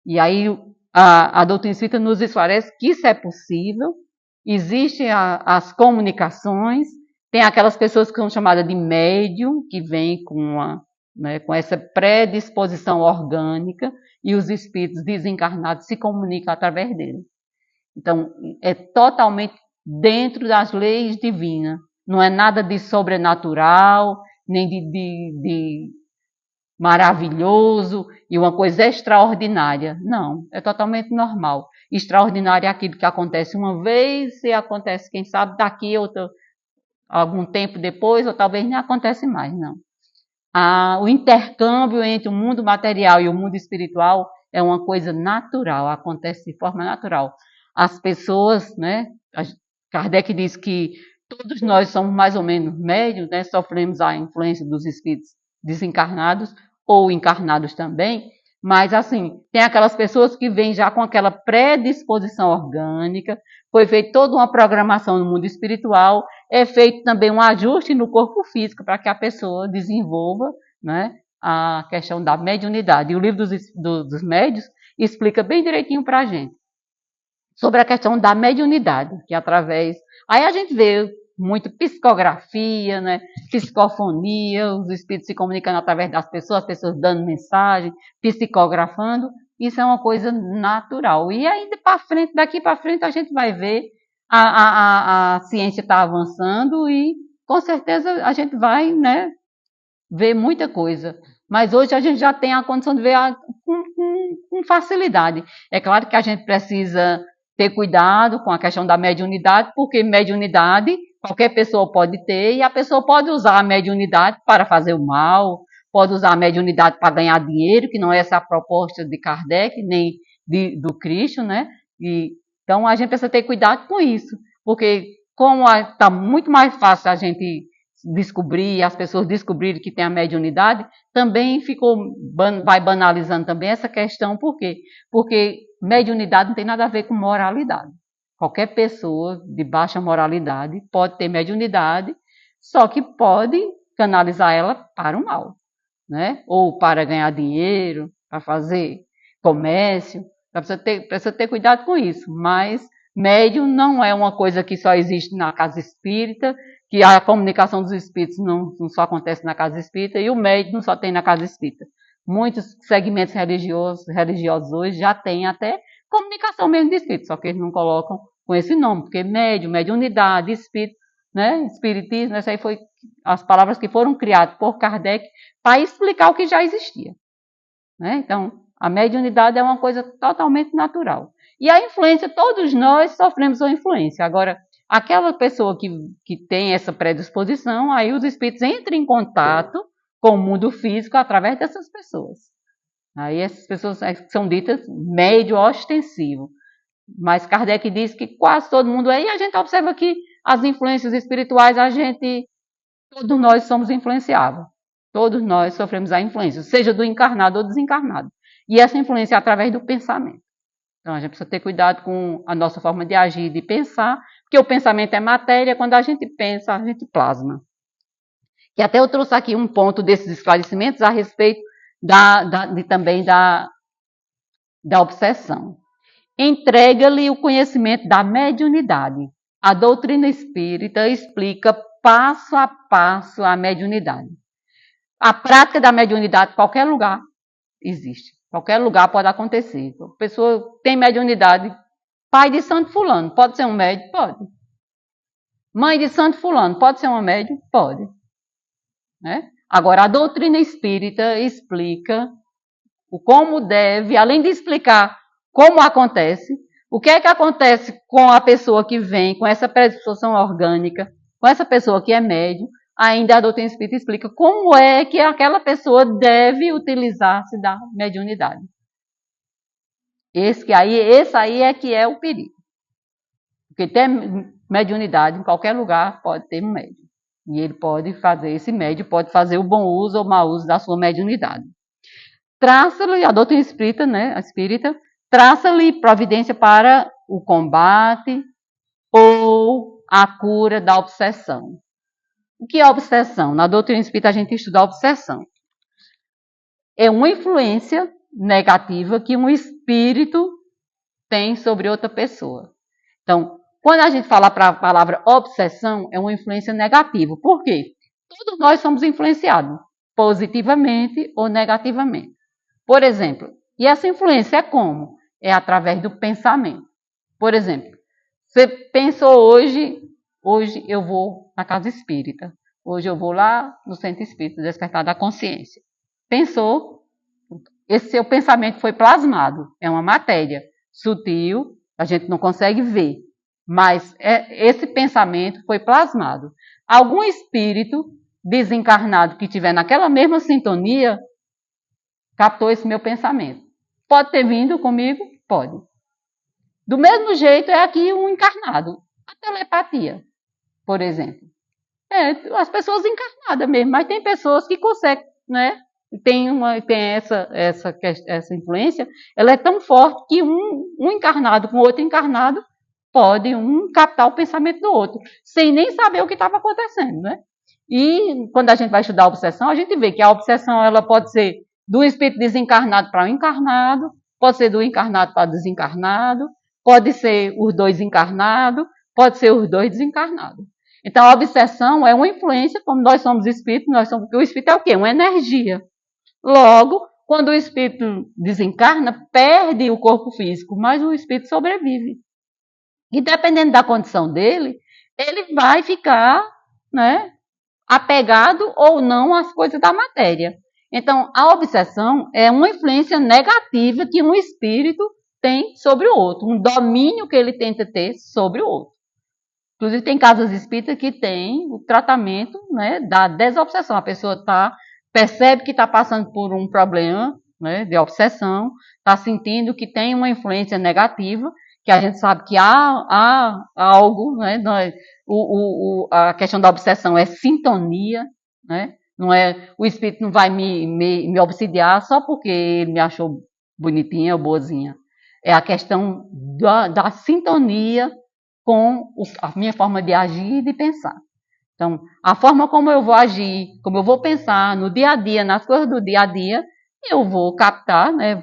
E aí a doutrina espírita nos esclarece que isso é possível, existem as comunicações, tem aquelas pessoas que são chamadas de médium, que vêm com essa predisposição orgânica, e os espíritos desencarnados se comunicam através dele. Então, é totalmente dentro das leis divinas. Não é nada de sobrenatural, nem de maravilhoso e uma coisa extraordinária. Não, é totalmente normal. Extraordinário é aquilo que acontece uma vez e acontece, quem sabe, daqui algum tempo depois, ou talvez nem acontece mais, não. O intercâmbio entre o mundo material e o mundo espiritual é uma coisa natural, acontece de forma natural. As pessoas, né, Kardec diz que todos nós somos mais ou menos médios, né, sofremos a influência dos espíritos desencarnados ou encarnados também, mas assim, tem aquelas pessoas que vêm já com aquela predisposição orgânica, foi feita toda uma programação no mundo espiritual, é feito também um ajuste no corpo físico para que a pessoa desenvolva, né, a questão da mediunidade. E o livro dos médios explica bem direitinho para a gente sobre a questão da mediunidade, que através... Aí a gente vê muito psicografia, né, psicofonia, os espíritos se comunicando através das pessoas, as pessoas dando mensagem, psicografando. Isso é uma coisa natural. E aí, daqui para frente, a gente vai ver A ciência está avançando e, com certeza, a gente vai, né, ver muita coisa. Mas hoje a gente já tem a condição de ver com facilidade. É claro que a gente precisa ter cuidado com a questão da mediunidade, porque mediunidade qualquer pessoa pode ter e a pessoa pode usar a mediunidade para fazer o mal, pode usar a mediunidade para ganhar dinheiro, que não é essa a proposta de Kardec, nem do Cristo, né? Então a gente precisa ter cuidado com isso, porque como está muito mais fácil a gente descobrir, as pessoas descobrirem que tem a mediunidade, também vai banalizando também essa questão, por quê? Porque mediunidade não tem nada a ver com moralidade. Qualquer pessoa de baixa moralidade pode ter mediunidade, só que pode canalizar ela para o mal, né? Ou para ganhar dinheiro, para fazer comércio. Precisa ter cuidado com isso, mas médium não é uma coisa que só existe na casa espírita, que a comunicação dos espíritos não só acontece na casa espírita e o médium não só tem na casa espírita. Muitos segmentos religiosos hoje já têm até comunicação mesmo de espírito, só que eles não colocam com esse nome, porque mediunidade, espírito, né? Espiritismo, essa aí foi as palavras que foram criadas por Kardec para explicar o que já existia, né? Então, a mediunidade é uma coisa totalmente natural. E a influência, todos nós sofremos uma influência. Agora, aquela pessoa que tem essa predisposição, aí os espíritos entram em contato com o mundo físico através dessas pessoas. Aí essas pessoas são ditas médio ostensivo. Mas Kardec diz que quase todo mundo é, e a gente observa que as influências espirituais, todos nós somos influenciáveis. Todos nós sofremos a influência, seja do encarnado ou desencarnado. E essa influência é através do pensamento. Então a gente precisa ter cuidado com a nossa forma de agir e de pensar, porque o pensamento é matéria, quando a gente pensa, a gente plasma. E até eu trouxe aqui um ponto desses esclarecimentos a respeito também da obsessão. Entrega-lhe o conhecimento da mediunidade. A doutrina espírita explica passo a passo a mediunidade. A prática da mediunidade em qualquer lugar existe. Qualquer lugar pode acontecer. A pessoa tem mediunidade. Pai de santo fulano, pode ser um médium? Pode. Mãe de santo fulano, pode ser uma médium? Pode. Né? Agora, a doutrina espírita explica o como deve, além de explicar como acontece, o que é que acontece com a pessoa que vem, com essa predisposição orgânica, com essa pessoa que é médium, ainda a doutrina espírita explica como é que aquela pessoa deve utilizar-se da mediunidade. Esse aí é que é o perigo. Porque ter mediunidade em qualquer lugar pode ter um médium. E ele pode fazer, esse médium pode fazer o bom uso ou o mau uso da sua mediunidade. Traça-lhe, a doutrina espírita, né, a espírita, traça-lhe providência para o combate ou a cura da obsessão. O que é obsessão? Na doutrina espírita a gente estuda a obsessão. É uma influência negativa que um espírito tem sobre outra pessoa. Então, quando a gente fala para a palavra obsessão, é uma influência negativa. Por quê? Todos nós somos influenciados, positivamente ou negativamente. Por exemplo, e essa influência é como? É através do pensamento. Por exemplo, você pensou hoje eu vou na casa espírita. Hoje eu vou lá no centro espírita, despertar da consciência. Pensou, esse seu pensamento foi plasmado. É uma matéria sutil, a gente não consegue ver. Mas esse pensamento foi plasmado. Algum espírito desencarnado que estiver naquela mesma sintonia captou esse meu pensamento. Pode ter vindo comigo? Pode. Do mesmo jeito é aqui um encarnado. A telepatia, por exemplo. As pessoas encarnadas mesmo, mas tem pessoas que conseguem, né? Tem essa influência, ela é tão forte que um encarnado com outro encarnado pode captar o pensamento do outro, sem nem saber o que estava acontecendo, né? E quando a gente vai estudar a obsessão, a gente vê que a obsessão ela pode ser do espírito desencarnado para o encarnado, pode ser do encarnado para o desencarnado, pode ser os dois encarnados, pode ser os dois desencarnados. Então a obsessão é uma influência, como nós somos espíritos, o espírito é o quê? Uma energia. Logo, quando o espírito desencarna, perde o corpo físico, mas o espírito sobrevive. E dependendo da condição dele, ele vai ficar, né, apegado ou não às coisas da matéria. Então, a obsessão é uma influência negativa que um espírito tem sobre o outro, um domínio que ele tenta ter sobre o outro. Inclusive, tem casas espíritas que tem o tratamento, né, da desobsessão. A pessoa percebe que está passando por um problema, né, de obsessão, está sentindo que tem uma influência negativa, que a gente sabe que há algo, né, a questão da obsessão é sintonia, né, não é, o espírito não vai me obsidiar só porque ele me achou bonitinha ou boazinha. É a questão da sintonia com a minha forma de agir e de pensar. Então, a forma como eu vou agir, como eu vou pensar no dia a dia, nas coisas do dia a dia, eu vou captar, né?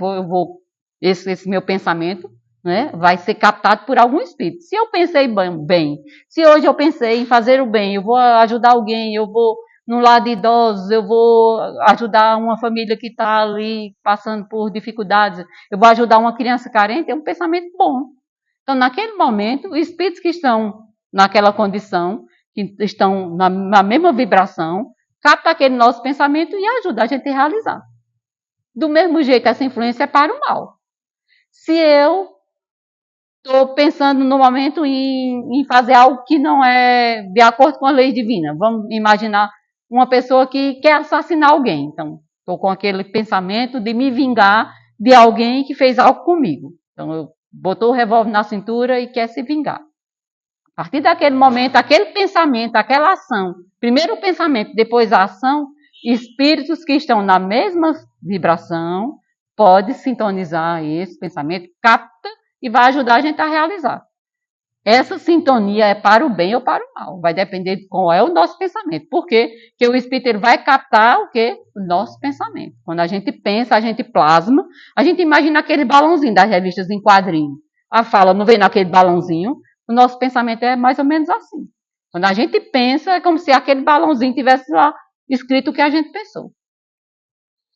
Esse meu pensamento, né, vai ser captado por algum espírito. Se eu pensei bem, se hoje eu pensei em fazer o bem, eu vou ajudar alguém, eu vou no lar de idosos, eu vou ajudar uma família que está ali passando por dificuldades, eu vou ajudar uma criança carente, é um pensamento bom. Então, naquele momento, os espíritos que estão naquela condição, que estão na mesma vibração, captam aquele nosso pensamento e ajudam a gente a realizar. Do mesmo jeito, essa influência é para o mal. Se eu estou pensando no momento em fazer algo que não é de acordo com a lei divina, vamos imaginar uma pessoa que quer assassinar alguém. Então, estou com aquele pensamento de me vingar de alguém que fez algo comigo. Então, eu botou o revólver na cintura e quer se vingar. A partir daquele momento, aquele pensamento, aquela ação, primeiro o pensamento, depois a ação, espíritos que estão na mesma vibração, pode sintonizar esse pensamento, capta e vai ajudar a gente a realizar. Essa sintonia é para o bem ou para o mal. Vai depender de qual é o nosso pensamento. Por quê? Porque o espírito ele vai captar o quê? O nosso pensamento. Quando a gente pensa, a gente plasma. A gente imagina aquele balãozinho das revistas em quadrinho. A fala não vem naquele balãozinho. O nosso pensamento é mais ou menos assim. Quando a gente pensa, é como se aquele balãozinho tivesse lá escrito o que a gente pensou.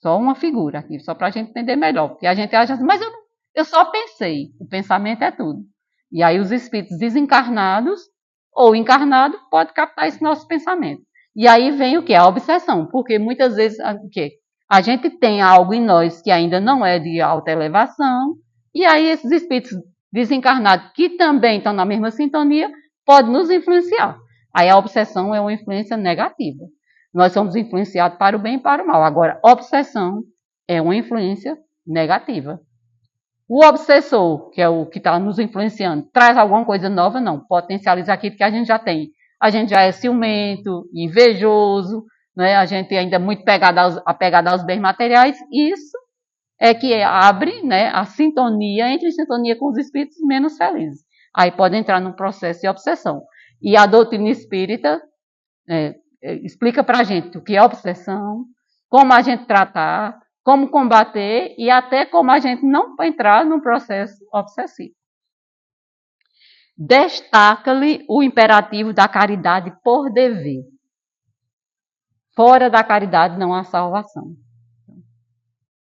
Só uma figura aqui, só para a gente entender melhor. Porque a gente acha assim, mas eu só pensei. O pensamento é tudo. E aí os espíritos desencarnados ou encarnados podem captar esse nosso pensamento. E aí vem o que? A obsessão. Porque muitas vezes o quê? A gente tem algo em nós que ainda não é de alta elevação. E aí esses espíritos desencarnados, que também estão na mesma sintonia, podem nos influenciar. Aí a obsessão é uma influência negativa. Nós somos influenciados para o bem e para o mal. Agora, obsessão é uma influência negativa. O obsessor, que é o que está nos influenciando, traz alguma coisa nova? Não. Potencializa aquilo que a gente já tem. A gente já é ciumento, invejoso, né? A gente ainda é muito apegado aos bens materiais. Isso é que abre, né, a sintonia, entre sintonia com os espíritos menos felizes. Aí pode entrar num processo de obsessão. E a doutrina espírita explica para a gente o que é obsessão, como a gente tratar, como combater e até como a gente não entrar num processo obsessivo. Destaca-lhe o imperativo da caridade por dever. Fora da caridade não há salvação.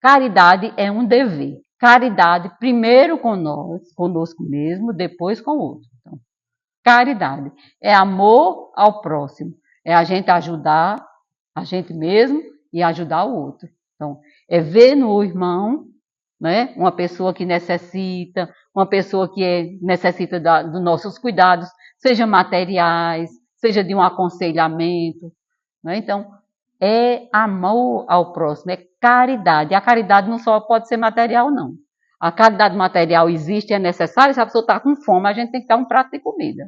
Caridade é um dever. Caridade primeiro conosco mesmo, depois com o outro. Então, caridade é amor ao próximo. É a gente ajudar a gente mesmo e ajudar o outro. Então, é ver no irmão, né, uma pessoa que necessita, uma pessoa que necessita dos nossos cuidados, seja materiais, seja de um aconselhamento. Né? Então, é amor ao próximo, é caridade. A caridade não só pode ser material, não. A caridade material existe, é necessária. Se a pessoa está com fome, a gente tem que dar um prato de comida.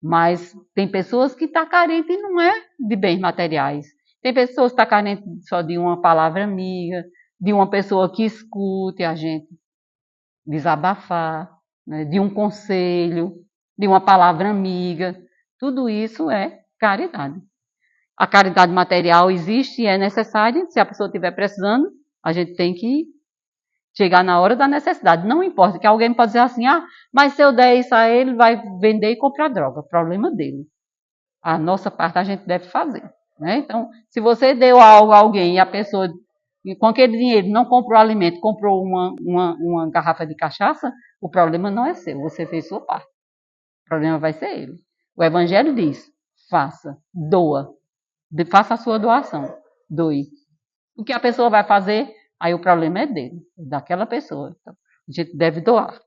Mas tem pessoas que estão carentes e não é de bens materiais. Tem pessoas que estão carentes só de uma palavra amiga, de uma pessoa que escute a gente desabafar, né, de um conselho, de uma palavra amiga. Tudo isso é caridade. A caridade material existe e é necessária. Se a pessoa estiver precisando, a gente tem que chegar na hora da necessidade. Não importa, que alguém pode dizer assim, mas se eu der isso a ele, vai vender e comprar droga. Problema dele. A nossa parte a gente deve fazer. Né? Então, se você deu algo a alguém e a pessoa, com aquele dinheiro, não comprou alimento, comprou uma garrafa de cachaça, O problema não é seu, você fez sua parte. O problema vai ser ele. O Evangelho diz, faça, doa, faça a sua doação, doe. O que a pessoa vai fazer, aí o problema é dele, daquela pessoa. Então, a gente deve doar.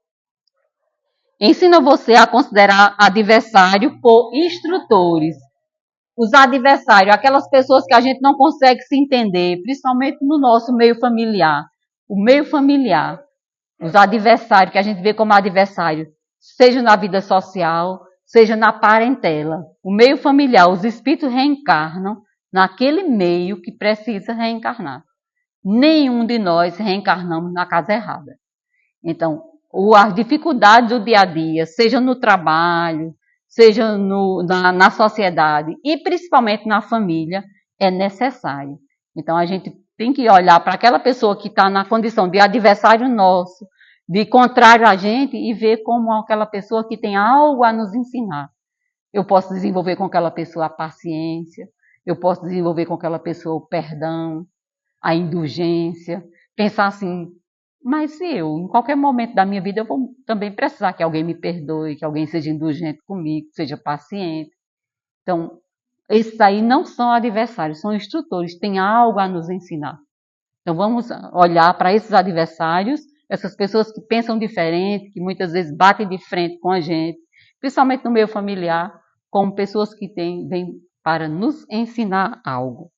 Ensina você a considerar adversário por instrutores. Os adversários, aquelas pessoas que a gente não consegue se entender, principalmente no nosso meio familiar. O meio familiar, os adversários que a gente vê como adversário, seja na vida social, seja na parentela. O meio familiar, os espíritos reencarnam naquele meio que precisa reencarnar. Nenhum de nós reencarnamos na casa errada. Então, as dificuldades do dia a dia, seja no trabalho, seja na sociedade e principalmente na família, é necessário. Então, a gente tem que olhar para aquela pessoa que está na condição de adversário nosso, de contrário a gente, e ver como aquela pessoa que tem algo a nos ensinar. Eu posso desenvolver com aquela pessoa a paciência, eu posso desenvolver com aquela pessoa o perdão, a indulgência, pensar assim, mas se eu, em qualquer momento da minha vida, eu vou também precisar que alguém me perdoe, que alguém seja indulgente comigo, seja paciente. Então, esses aí não são adversários, são instrutores, têm algo a nos ensinar. Então, vamos olhar para esses adversários, essas pessoas que pensam diferente, que muitas vezes batem de frente com a gente, principalmente no meio familiar, como pessoas que vêm para nos ensinar algo.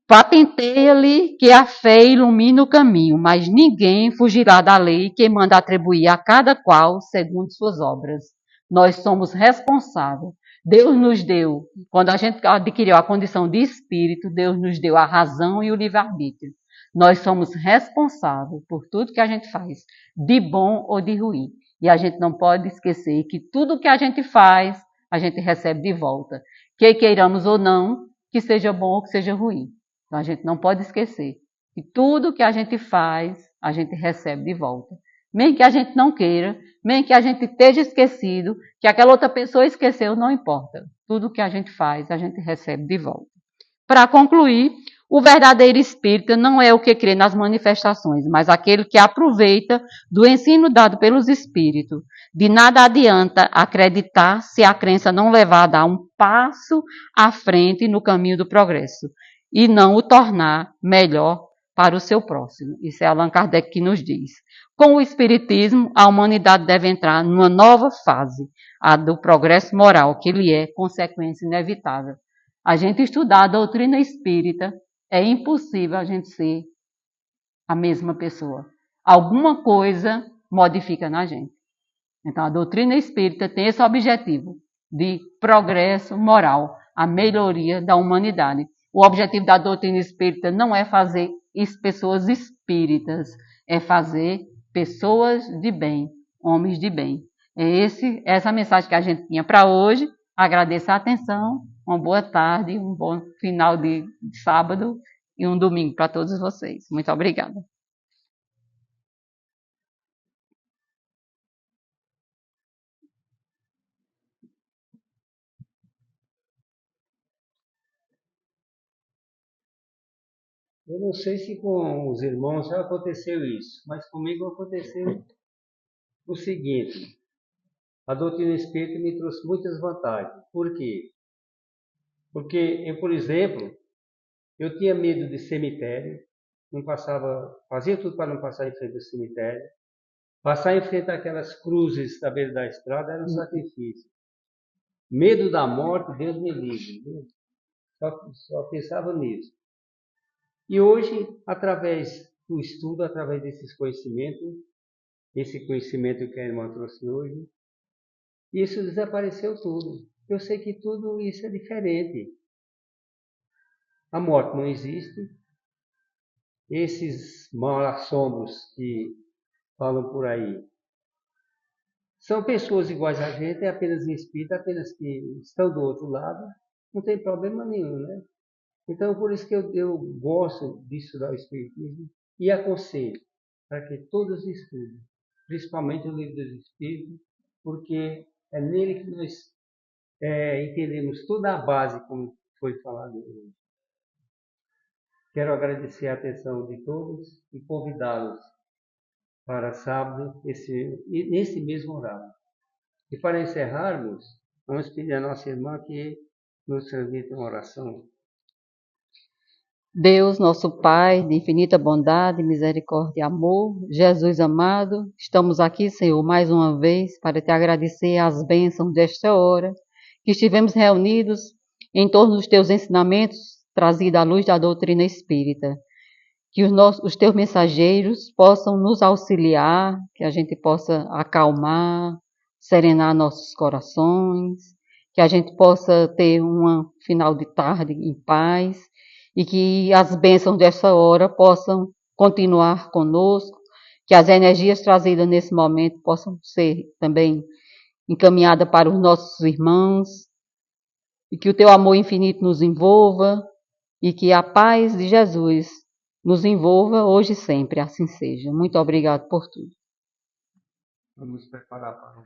Patenteia-lhe que a fé ilumina o caminho, mas ninguém fugirá da lei que manda atribuir a cada qual segundo suas obras. Nós somos responsáveis. Deus nos deu, quando a gente adquiriu a condição de espírito, Deus nos deu a razão e o livre-arbítrio. Nós somos responsáveis por tudo que a gente faz, de bom ou de ruim. E a gente não pode esquecer que tudo que a gente faz, a gente recebe de volta. Que queiramos ou não, que seja bom ou que seja ruim. Então a gente não pode esquecer que tudo que a gente faz, a gente recebe de volta. Mesmo que a gente não queira, mesmo que a gente esteja esquecido, que aquela outra pessoa esqueceu, não importa. Tudo que a gente faz, a gente recebe de volta. Para concluir, o verdadeiro espírita não é o que crê nas manifestações, mas aquele que aproveita do ensino dado pelos espíritos. De nada adianta acreditar se a crença não levar a dar um passo à frente no caminho do progresso e não o tornar melhor para o seu próximo. Isso é Allan Kardec que nos diz. Com o espiritismo, a humanidade deve entrar numa nova fase, a do progresso moral, que lhe é consequência inevitável. A gente estudar a doutrina espírita, é impossível a gente ser a mesma pessoa. Alguma coisa modifica na gente. Então, a doutrina espírita tem esse objetivo de progresso moral, a melhoria da humanidade. O objetivo da doutrina espírita não é fazer pessoas espíritas, é fazer pessoas de bem, homens de bem. É essa mensagem que a gente tinha para hoje. Agradeço a atenção, uma boa tarde, um bom final de sábado e um domingo para todos vocês. Muito obrigada. Eu não sei se com os irmãos já aconteceu isso, mas comigo aconteceu o seguinte: a doutrina espírita me trouxe muitas vantagens. Por quê? Porque eu, por exemplo, eu tinha medo de cemitério, não passava, fazia tudo para não passar em frente ao cemitério. Passar em frente àquelas cruzes à beira da estrada era um sacrifício. Medo da morte, Deus me livre. Só pensava nisso. E hoje, através do estudo, através desses conhecimentos, esse conhecimento que a irmã trouxe hoje, isso desapareceu tudo. Eu sei que tudo isso é diferente. A morte não existe. Esses mal-assombros que falam por aí são pessoas iguais a gente, é apenas em espírito, apenas que estão do outro lado. Não tem problema nenhum, né? Então, por isso que eu gosto de estudar o Espiritismo e aconselho para que todos estudem, principalmente o livro dos Espíritos, porque é nele que nós entendemos toda a base, como foi falado hoje. Quero agradecer a atenção de todos e convidá-los para sábado, nesse mesmo horário. E para encerrarmos, vamos pedir à nossa irmã que nos transmita uma oração. Deus, nosso Pai, de infinita bondade, misericórdia e amor, Jesus amado, estamos aqui, Senhor, mais uma vez para te agradecer as bênçãos desta hora, que estivemos reunidos em torno dos teus ensinamentos, trazidos à luz da doutrina espírita. Que os teus mensageiros possam nos auxiliar, que a gente possa acalmar, serenar nossos corações, que a gente possa ter um final de tarde em paz e que as bênçãos dessa hora possam continuar conosco, que as energias trazidas nesse momento possam ser também encaminhadas para os nossos irmãos e que o teu amor infinito nos envolva e que a paz de Jesus nos envolva hoje e sempre, assim seja. Muito obrigado por tudo. Vamos preparar para o